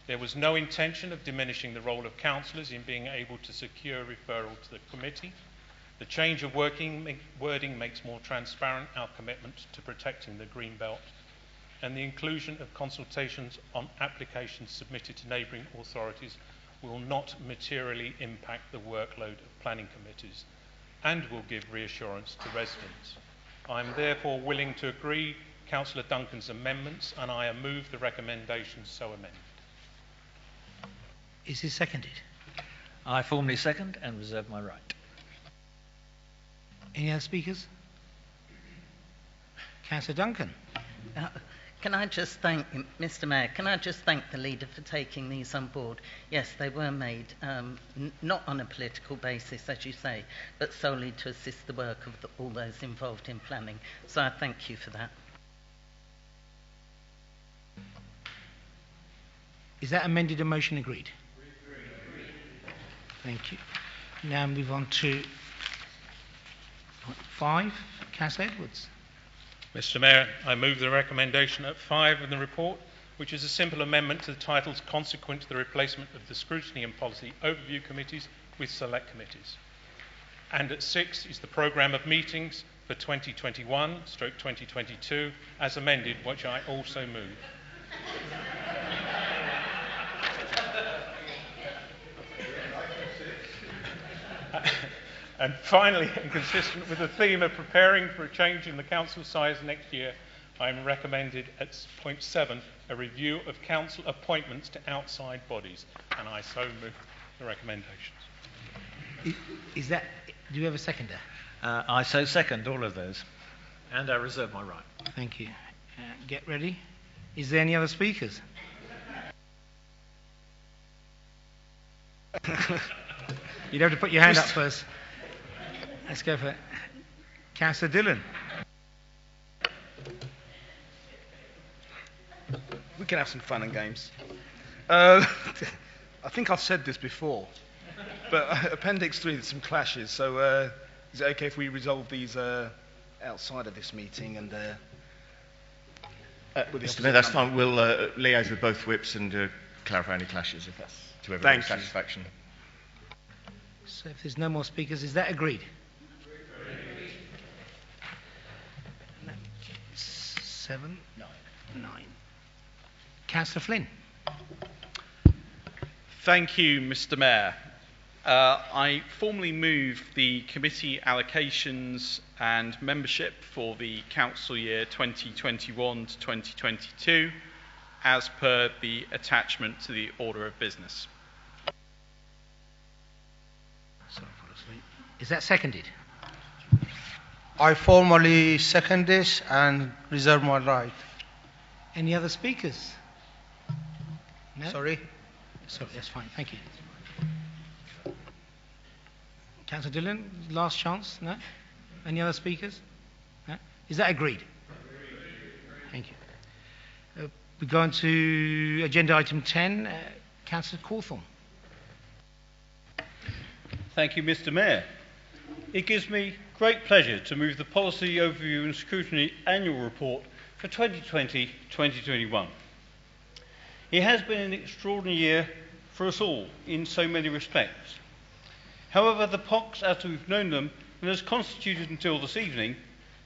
There was no intention of diminishing the role of councillors in being able to secure referral to the committee. The change of wording makes more transparent our commitment to protecting the Green Belt, and the inclusion of consultations on applications submitted to neighbouring authorities will not materially impact the workload of planning committees and will give reassurance to residents. I am therefore willing to agree Councillor Duncan's amendments, and I move the recommendations so amended. Is this seconded? I formally second and reserve my right. Any other speakers? Councillor Duncan. Can I just thank, Mr. Mayor, can I just thank the leader for taking these on board? Yes, they were made not on a political basis, as you say, but solely to assist the work of all those involved in planning. So I thank you for that. Is that amended and motion agreed? Thank you. Now move on to point 5. Councillor Edwards. Mr. Mayor, I move the recommendation at 5 in the report, which is a simple amendment to the titles consequent to the replacement of the Scrutiny and Policy Overview Committees with Select Committees. And at 6 is the programme of meetings for 2021/2022 as amended, which I also move. And finally, and consistent with the theme of preparing for a change in the council size next year, I am recommended at point 7 a review of council appointments to outside bodies, and I so move the recommendations. Is that? Do you have a seconder? I so second all of those, and I reserve my right. Thank you. Get ready. Is there any other speakers? You'd have to put your hand up first. Let's go for it. Councillor Dillon. We can have some fun and games. I think I've said this before, but Appendix 3, there's some clashes, so is it okay if we resolve these outside of this meeting and Mr. Mayor, that's fine. We'll liaise with both whips and clarify any clashes if that's to everyone's satisfaction. So if there's no more speakers, is that agreed? 7, 9. Councillor Flynn. Thank you, Mr. Mayor. I formally move the committee allocations and membership for the council year 2021 to 2022 as per the attachment to the order of business. Sorry, I fell asleep. Is that seconded? I formally second this and reserve my right. Any other speakers? No? Sorry? Sorry, that's fine. Thank you. Councillor Dillon, last chance? No? Any other speakers? No? Is that agreed? Thank you. We go on to agenda item 10. Councillor Cawthorne. Thank you, Mr. Mayor. It gives me great pleasure to move the Policy Overview and Scrutiny Annual Report for 2020-2021. It has been an extraordinary year for us all in so many respects. However, the POCs, as we've known them and as constituted until this evening,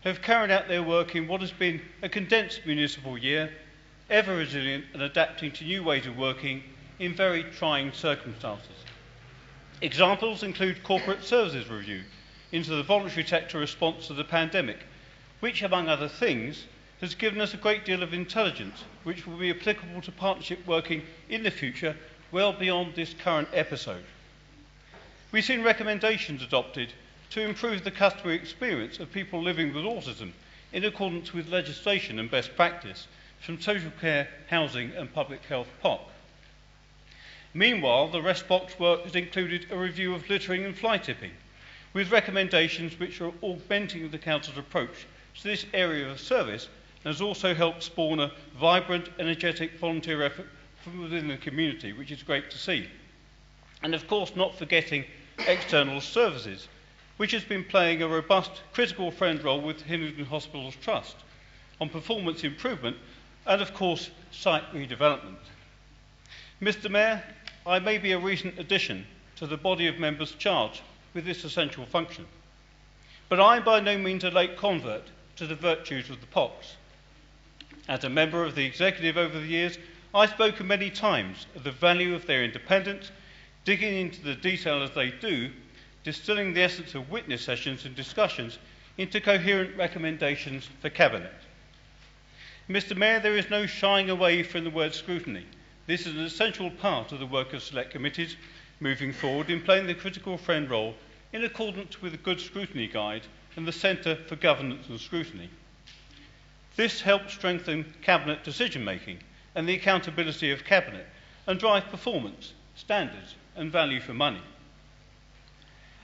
have carried out their work in what has been a condensed municipal year, ever resilient and adapting to new ways of working in very trying circumstances. Examples include corporate services review into the voluntary sector response to the pandemic, which, among other things, has given us a great deal of intelligence which will be applicable to partnership working in the future well beyond this current episode. We've seen recommendations adopted to improve the customer experience of people living with autism in accordance with legislation and best practice from social care, housing and public health POC. Meanwhile, the rest box work has included a review of littering and fly tipping, with recommendations which are augmenting the Council's approach to this area of service and has also helped spawn a vibrant, energetic volunteer effort from within the community, which is great to see. And of course, not forgetting external services, which has been playing a robust critical friend role with Hillingdon Hospitals Trust on performance improvement and of course site redevelopment. Mr. Mayor, I may be a recent addition to the body of members charged with this essential function, but I am by no means a late convert to the virtues of the POCs. As a member of the executive over the years, I've spoken many times of the value of their independence, digging into the detail as they do, distilling the essence of witness sessions and discussions into coherent recommendations for Cabinet. Mr. Mayor, there is no shying away from the word scrutiny. This is an essential part of the work of select committees moving forward in playing the critical friend role in accordance with the Good Scrutiny Guide and the Centre for Governance and Scrutiny. This helps strengthen Cabinet decision making and the accountability of Cabinet and drive performance, standards and value for money.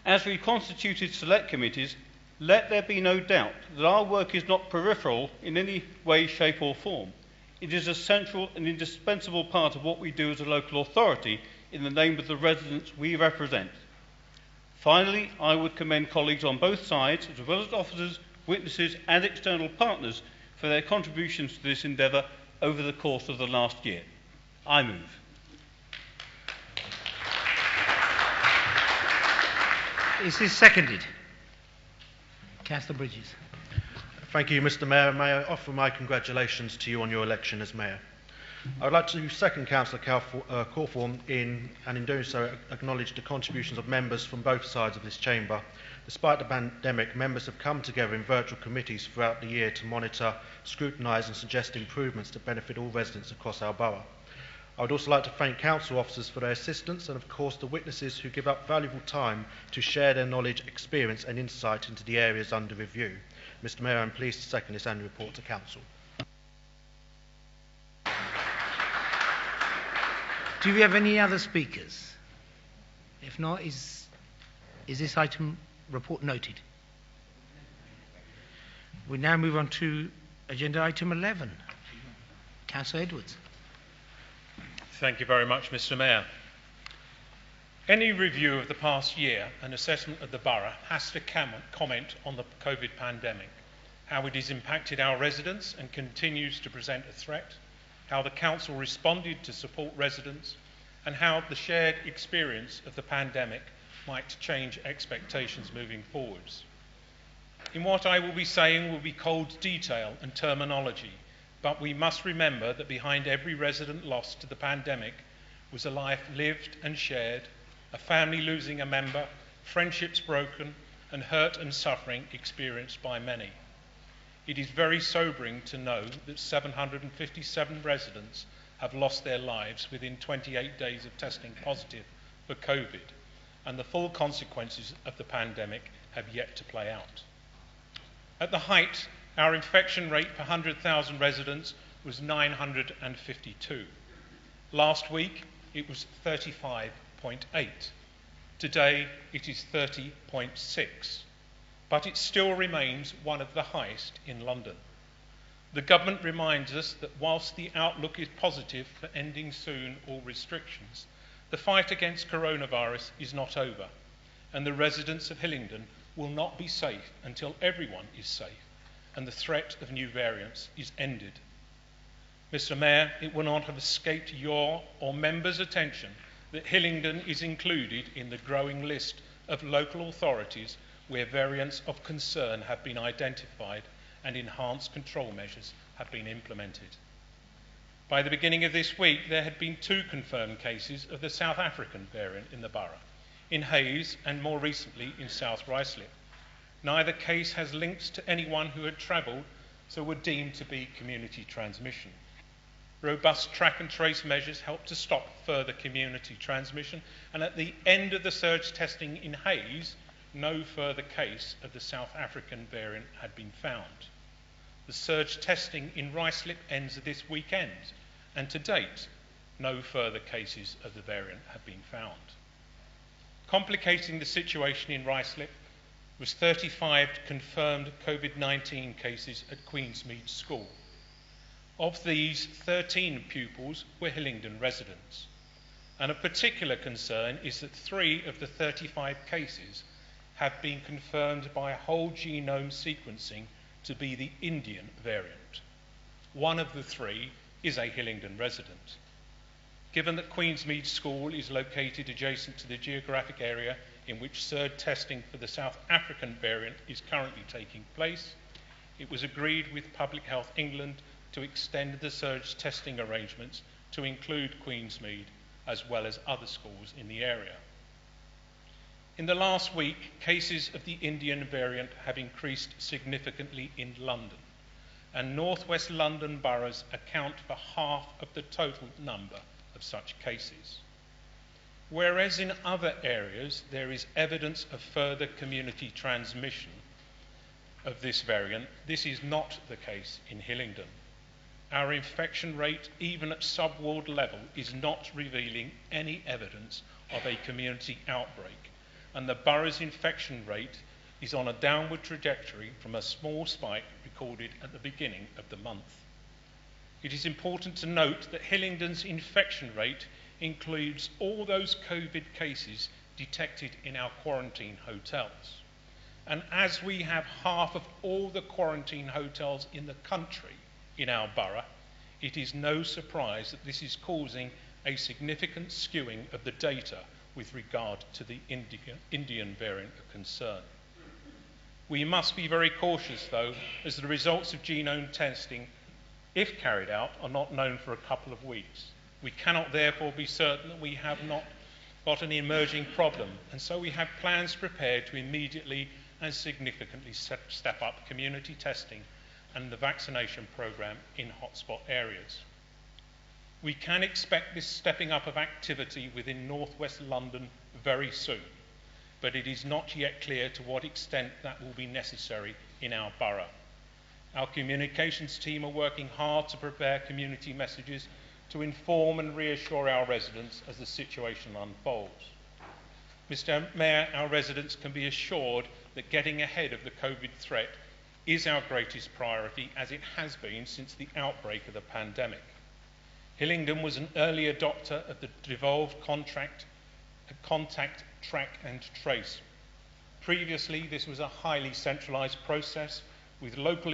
As we constituted select committees, let there be no doubt that our work is not peripheral in any way, shape or form. It is a central and indispensable part of what we do as a local authority in the name of the residents we represent. Finally, I would commend colleagues on both sides, as well as officers, witnesses and external partners, for their contributions to this endeavour over the course of the last year. I move. Is this seconded? Councillor Bridges. Thank you, Mr. Mayor. May I offer my congratulations to you on your election as Mayor. I would like to second Councillor Cawthorne and in doing so acknowledge the contributions of members from both sides of this chamber. Despite the pandemic, members have come together in virtual committees throughout the year to monitor, scrutinise and suggest improvements that benefit all residents across our borough. I would also like to thank council officers for their assistance and of course the witnesses who give up valuable time to share their knowledge, experience and insight into the areas under review. Mr. Mayor, I am pleased to second this annual report to Council. Do we have any other speakers? If not, is this item report noted? We now move on to agenda item 11. Councillor Edwards. Thank you very much, Mr. Mayor. Any review of the past year and assessment of the borough has to comment on the COVID pandemic, how it has impacted our residents and continues to present a threat, how the council responded to support residents, and how the shared experience of the pandemic might change expectations moving forwards. In what I will be saying will be cold detail and terminology, But we must remember that behind every resident lost to the pandemic was a life lived and shared, a family losing a member, friendships broken, and hurt and suffering experienced by many. It is very sobering to know that 757 residents have lost their lives within 28 days of testing positive for COVID, and the full consequences of the pandemic have yet to play out. At the height, our infection rate per 100,000 residents was 952. Last week, it was 35.8. Today, it is 30.6. But it still remains one of the highest in London. The government reminds us that whilst the outlook is positive for ending soon all restrictions, the fight against coronavirus is not over, and the residents of Hillingdon will not be safe until everyone is safe and the threat of new variants is ended. Mr. Mayor, it will not have escaped your or members' attention that Hillingdon is included in the growing list of local authorities where variants of concern have been identified and enhanced control measures have been implemented. By the beginning of this week, there had been 2 confirmed cases of the South African variant in the borough, in Hayes and more recently in South Ruislip. Neither case has links to anyone who had travelled, so were deemed to be community transmission. Robust track and trace measures helped to stop further community transmission, and at the end of the surge testing in Hayes, no further case of the South African variant had been found. The surge testing in Ruislip ends this weekend, and to date, no further cases of the variant have been found. Complicating the situation in Ruislip was 35 confirmed COVID-19 cases at Queensmead School. Of these, 13 pupils were Hillingdon residents. And of particular concern is that 3 of the 35 cases have been confirmed by whole genome sequencing to be the Indian variant. 1 of the 3 is a Hillingdon resident. Given that Queensmead School is located adjacent to the geographic area in which surge testing for the South African variant is currently taking place, it was agreed with Public Health England to extend the surge testing arrangements to include Queensmead as well as other schools in the area. In the last week, cases of the Indian variant have increased significantly in London, and North West London boroughs account for half of the total number of such cases. Whereas in other areas there is evidence of further community transmission of this variant, this is not the case in Hillingdon. Our infection rate, even at sub-ward level, is not revealing any evidence of a community outbreak, and the borough's infection rate is on a downward trajectory from a small spike recorded at the beginning of the month. It is important to note that Hillingdon's infection rate includes all those COVID cases detected in our quarantine hotels. And as we have half of all the quarantine hotels in the country in our borough, it is no surprise that this is causing a significant skewing of the data with regard to the Indian variant of concern. We must be very cautious, though, as the results of genome testing, if carried out, are not known for a couple of weeks. We cannot therefore be certain that we have not got an emerging problem, and so we have plans prepared to immediately and significantly step up community testing and the vaccination programme in hotspot areas. We can expect this stepping up of activity within North West London very soon, but it is not yet clear to what extent that will be necessary in our borough. Our communications team are working hard to prepare community messages to inform and reassure our residents as the situation unfolds. Mr. Mayor, our residents can be assured that getting ahead of the COVID threat is our greatest priority, as it has been since the outbreak of the pandemic. Hillingdon was an early adopter of the devolved contact, track and trace. Previously, this was a highly centralised process with local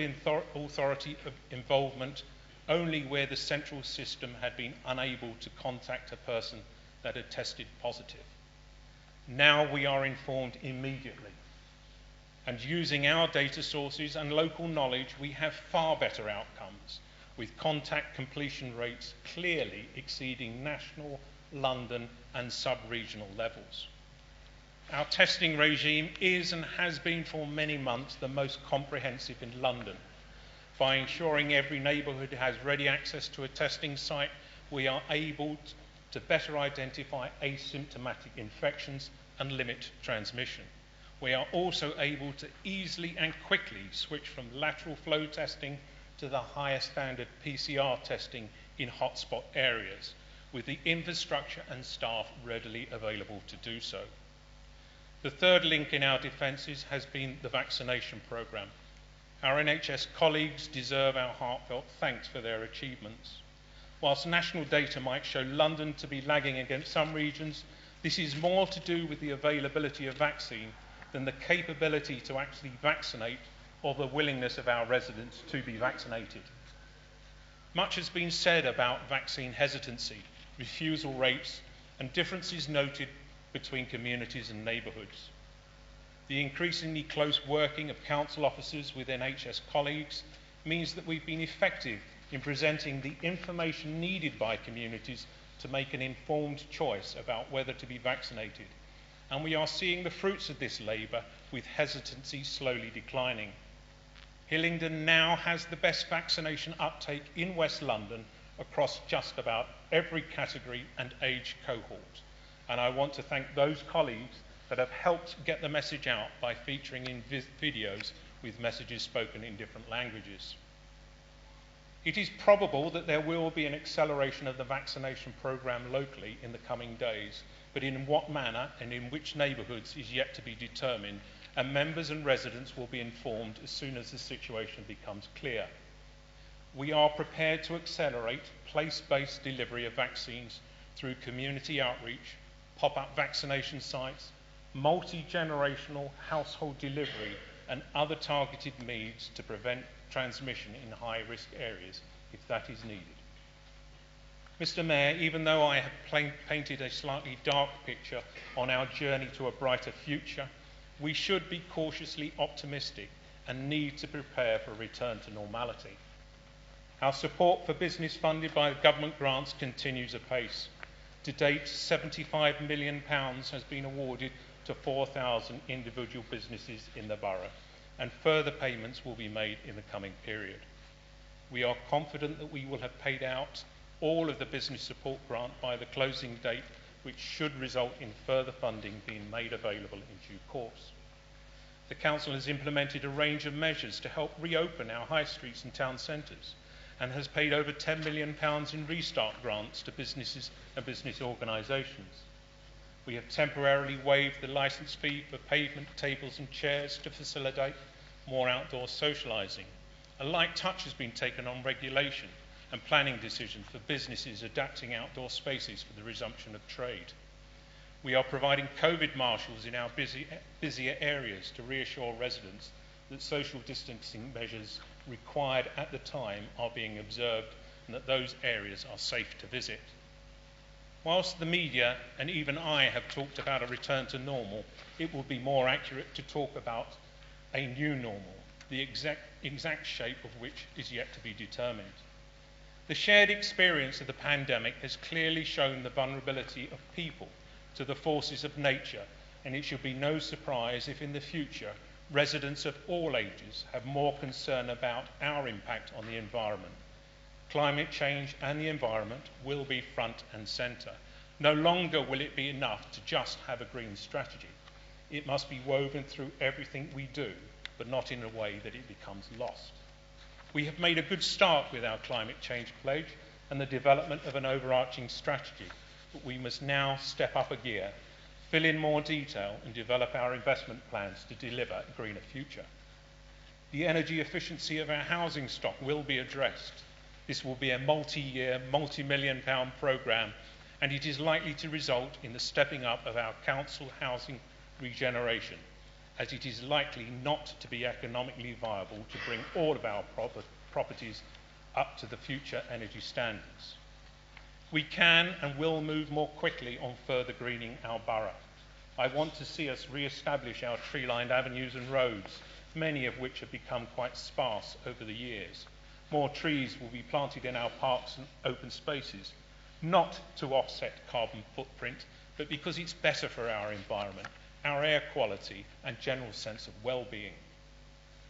authority involvement only where the central system had been unable to contact a person that had tested positive. Now we are informed immediately, and using our data sources and local knowledge, we have far better outcomes, with contact completion rates clearly exceeding national, London and sub-regional levels. Our testing regime is and has been for many months the most comprehensive in London. By ensuring every neighbourhood has ready access to a testing site, we are able to better identify asymptomatic infections and limit transmission. We are also able to easily and quickly switch from lateral flow testing to the higher standard PCR testing in hotspot areas, with the infrastructure and staff readily available to do so. The third link in our defences has been the vaccination programme. Our NHS colleagues deserve our heartfelt thanks for their achievements. Whilst national data might show London to be lagging against some regions, this is more to do with the availability of vaccine than the capability to actually vaccinate or the willingness of our residents to be vaccinated. Much has been said about vaccine hesitancy, refusal rates, and differences noted between communities and neighbourhoods. The increasingly close working of council officers with NHS colleagues means that we've been effective in presenting the information needed by communities to make an informed choice about whether to be vaccinated. And we are seeing the fruits of this labour, with hesitancy slowly declining. Hillingdon now has the best vaccination uptake in West London across just about every category and age cohort. And I want to thank those colleagues that have helped get the message out by featuring in videos with messages spoken in different languages. It is probable that there will be an acceleration of the vaccination programme locally in the coming days, but in what manner and in which neighbourhoods is yet to be determined, and members and residents will be informed as soon as the situation becomes clear. We are prepared to accelerate place-based delivery of vaccines through community outreach, pop-up vaccination sites, multi-generational household delivery, and other targeted means to prevent transmission in high-risk areas if that is needed. Mr. Mayor, even though I have painted a slightly dark picture on our journey to a brighter future, we should be cautiously optimistic and need to prepare for a return to normality. Our support for business funded by government grants continues apace. To date, £75 million has been awarded to 4,000 individual businesses in the borough, and further payments will be made in the coming period. We are confident that we will have paid out all of the business support grant by the closing date, which should result in further funding being made available in due course. The Council has implemented a range of measures to help reopen our high streets and town centres, and has paid over £10 million in restart grants to businesses and business organisations. We have temporarily waived the licence fee for pavement tables and chairs to facilitate more outdoor socialising. A light touch has been taken on regulation and planning decisions for businesses adapting outdoor spaces for the resumption of trade. We are providing COVID marshals in our busier areas to reassure residents that social distancing measures required at the time are being observed and that those areas are safe to visit. Whilst the media and even I have talked about a return to normal, it will be more accurate to talk about a new normal, the exact shape of which is yet to be determined. The shared experience of the pandemic has clearly shown the vulnerability of people to the forces of nature, and it should be no surprise if in the future residents of all ages have more concern about our impact on the environment. Climate change and the environment will be front and centre. No longer will it be enough to just have a green strategy. It must be woven through everything we do, but not in a way that it becomes lost. We have made a good start with our climate change pledge and the development of an overarching strategy, but we must now step up a gear, fill in more detail, and develop our investment plans to deliver a greener future. The energy efficiency of our housing stock will be addressed. This will be a multi-year, multi-million-pound programme, and it is likely to result in the stepping up of our council housing regeneration, as it is likely not to be economically viable to bring all of our properties up to the future energy standards. We can and will move more quickly on further greening our borough. I want to see us re-establish our tree-lined avenues and roads, many of which have become quite sparse over the years. more trees will be planted in our parks and open spaces, not to offset carbon footprint, but because it's better for our environment, our air quality and general sense of well-being.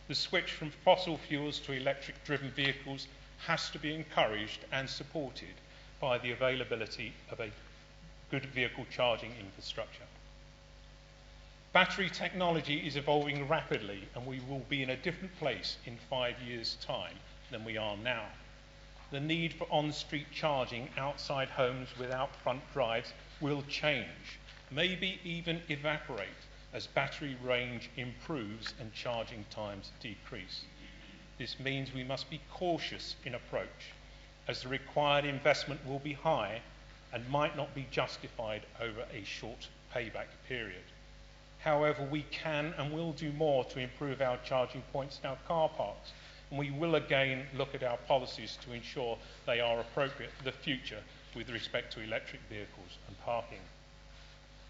The switch from fossil fuels to electric-driven vehicles has to be encouraged and supported by the availability of a good vehicle charging infrastructure. Battery technology is evolving rapidly, and we will be in a different place in 5 years' time than we are now. The need for on-street charging outside homes without front drives will change, maybe even evaporate, as battery range improves and charging times decrease. This means we must be cautious in approach, as the required investment will be high and might not be justified over a short payback period. However, we can and will do more to improve our charging points in our car parks, and we will again look at our policies to ensure they are appropriate for the future with respect to electric vehicles and parking.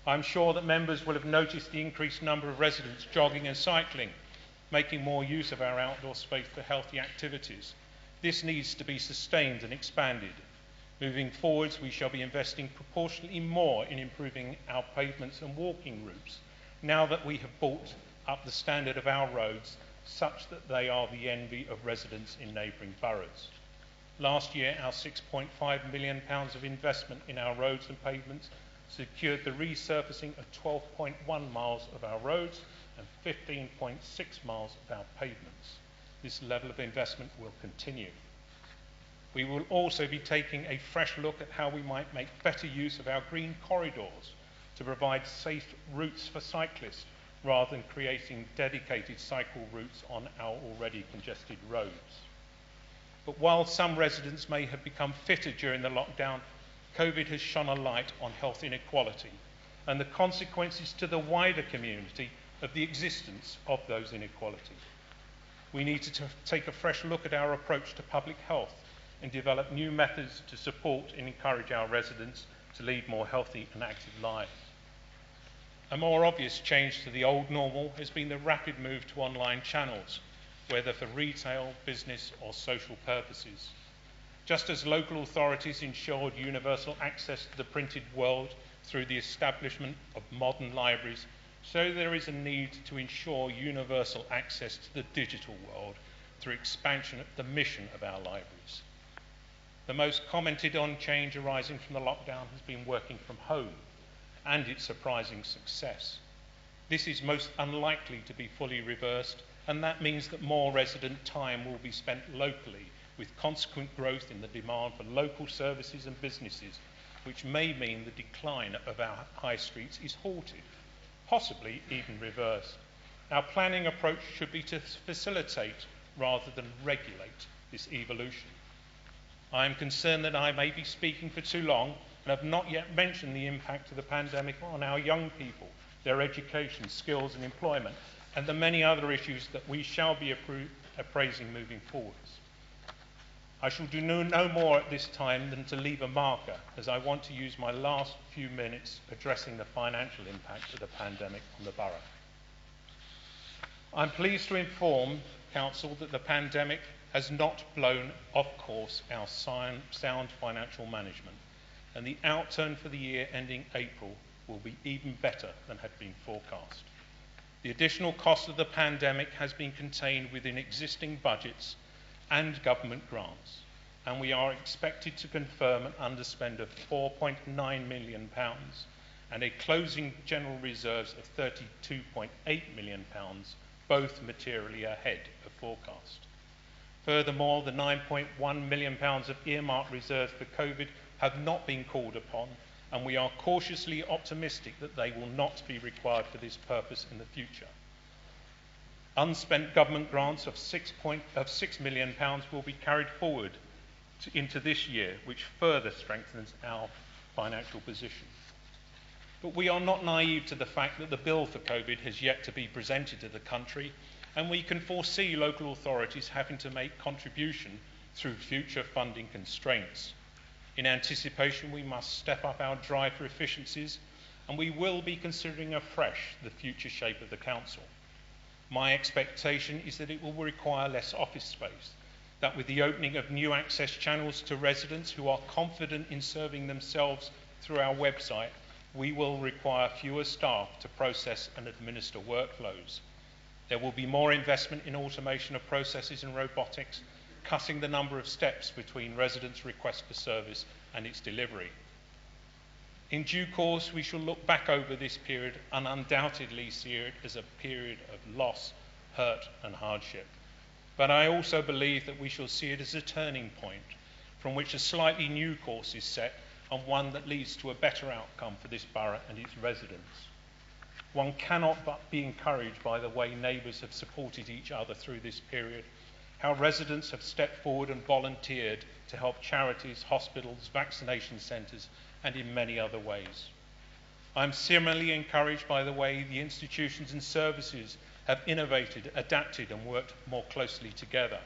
I'm sure that members will have noticed the increased number of residents jogging and cycling, making more use of our outdoor space for healthy activities. This needs to be sustained and expanded. Moving forwards, we shall be investing proportionately more in improving our pavements and walking routes, now that we have brought up the standard of our roads such that they are the envy of residents in neighbouring boroughs. Last year, our £6.5 million of investment in our roads and pavements secured the resurfacing of 12.1 miles of our roads and 15.6 miles of our pavements. This level of investment will continue. We will also be taking a fresh look at how we might make better use of our green corridors to provide safe routes for cyclists rather than creating dedicated cycle routes on our already congested roads. But while some residents may have become fitter during the lockdown, COVID has shone a light on health inequality and the consequences to the wider community of the existence of those inequalities. We need to take a fresh look at our approach to public health and develop new methods to support and encourage our residents to lead more healthy and active lives. A more obvious change to the old normal has been the rapid move to online channels, whether for retail, business or social purposes. Just as local authorities ensured universal access to the printed world through the establishment of modern libraries, so there is a need to ensure universal access to the digital world through expansion of the mission of our libraries. The most commented on change arising from the lockdown has been working from home and its surprising success. This is most unlikely to be fully reversed, and that means that more resident time will be spent locally, with consequent growth in the demand for local services and businesses, which may mean the decline of our high streets is halted, possibly even reversed. Our planning approach should be to facilitate rather than regulate this evolution. I am concerned that I may be speaking for too long and have not yet mentioned the impact of the pandemic on our young people, their education, skills and employment, and the many other issues that we shall be appraising moving forwards. I shall do no more at this time than to leave a marker, as I want to use my last few minutes addressing the financial impact of the pandemic on the borough. I'm pleased to inform Council that the pandemic has not blown off course our sound financial management, and the outturn for the year ending April will be even better than had been forecast. The additional cost of the pandemic has been contained within existing budgets and government grants, and we are expected to confirm an underspend of £4.9 million and a closing general reserves of £32.8 million, both materially ahead of forecast. Furthermore, the £9.1 million of earmarked reserves for COVID have not been called upon, and we are cautiously optimistic that they will not be required for this purpose in the future. Unspent government grants of £6 million will be carried forward into this year, which further strengthens our financial position. But we are not naive to the fact that the bill for COVID has yet to be presented to the country, and we can foresee local authorities having to make contribution through future funding constraints. In anticipation, we must step up our drive for efficiencies, and we will be considering afresh the future shape of the council. My expectation is that it will require less office space, that with the opening of new access channels to residents who are confident in serving themselves through our website, we will require fewer staff to process and administer workflows. There will be more investment in automation of processes and robotics, cutting the number of steps between residents' request for service and its delivery. In due course, we shall look back over this period and undoubtedly see it as a period of loss, hurt and hardship. But I also believe that we shall see it as a turning point from which a slightly new course is set, and one that leads to a better outcome for this borough and its residents. One cannot but be encouraged by the way neighbours have supported each other through this period, how residents have stepped forward and volunteered to help charities, hospitals, vaccination centres and in many other ways. I am similarly encouraged by the way the institutions and services have innovated, adapted and worked more closely together.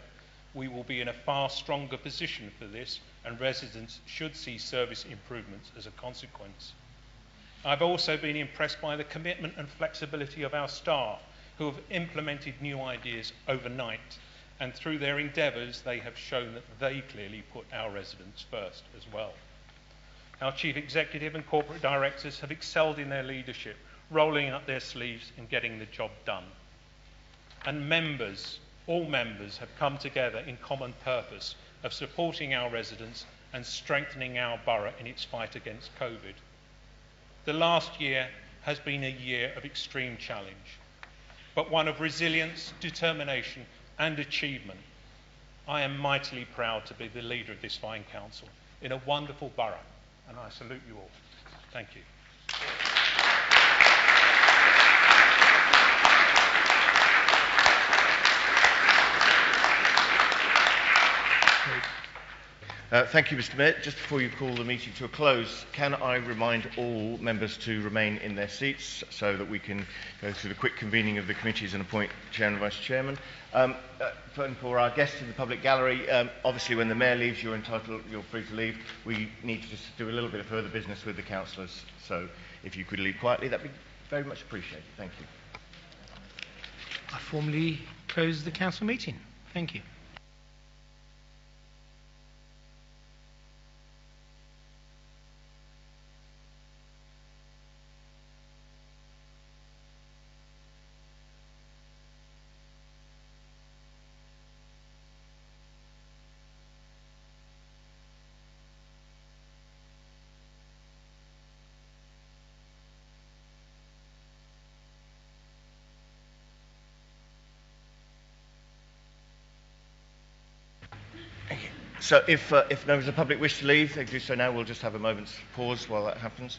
We will be in a far stronger position for this, and residents should see service improvements as a consequence. I've also been impressed by the commitment and flexibility of our staff, who have implemented new ideas overnight, and through their endeavours they have shown that they clearly put our residents first as well. Our Chief Executive and Corporate Directors have excelled in their leadership, rolling up their sleeves and getting the job done. And members, all members, have come together in common purpose of supporting our residents and strengthening our borough in its fight against COVID. The last year has been a year of extreme challenge, but one of resilience, determination and achievement. I am mightily proud to be the leader of this fine council in a wonderful borough, and I salute you all. Thank you. Thank you, Mr. Mayor. Just before you call the meeting to a close, can I remind all members to remain in their seats so that we can go through the quick convening of the committees and appoint Chair and Vice Chairman. For our guests in the public gallery, obviously when the Mayor leaves, you're free to leave. We need to just do a little bit of further business with the councillors, so if you could leave quietly, that'd be very much appreciated. Thank you. I formally close the council meeting. Thank you. So if members of the public wish to leave, they do so now. We'll just have a moment's pause while that happens.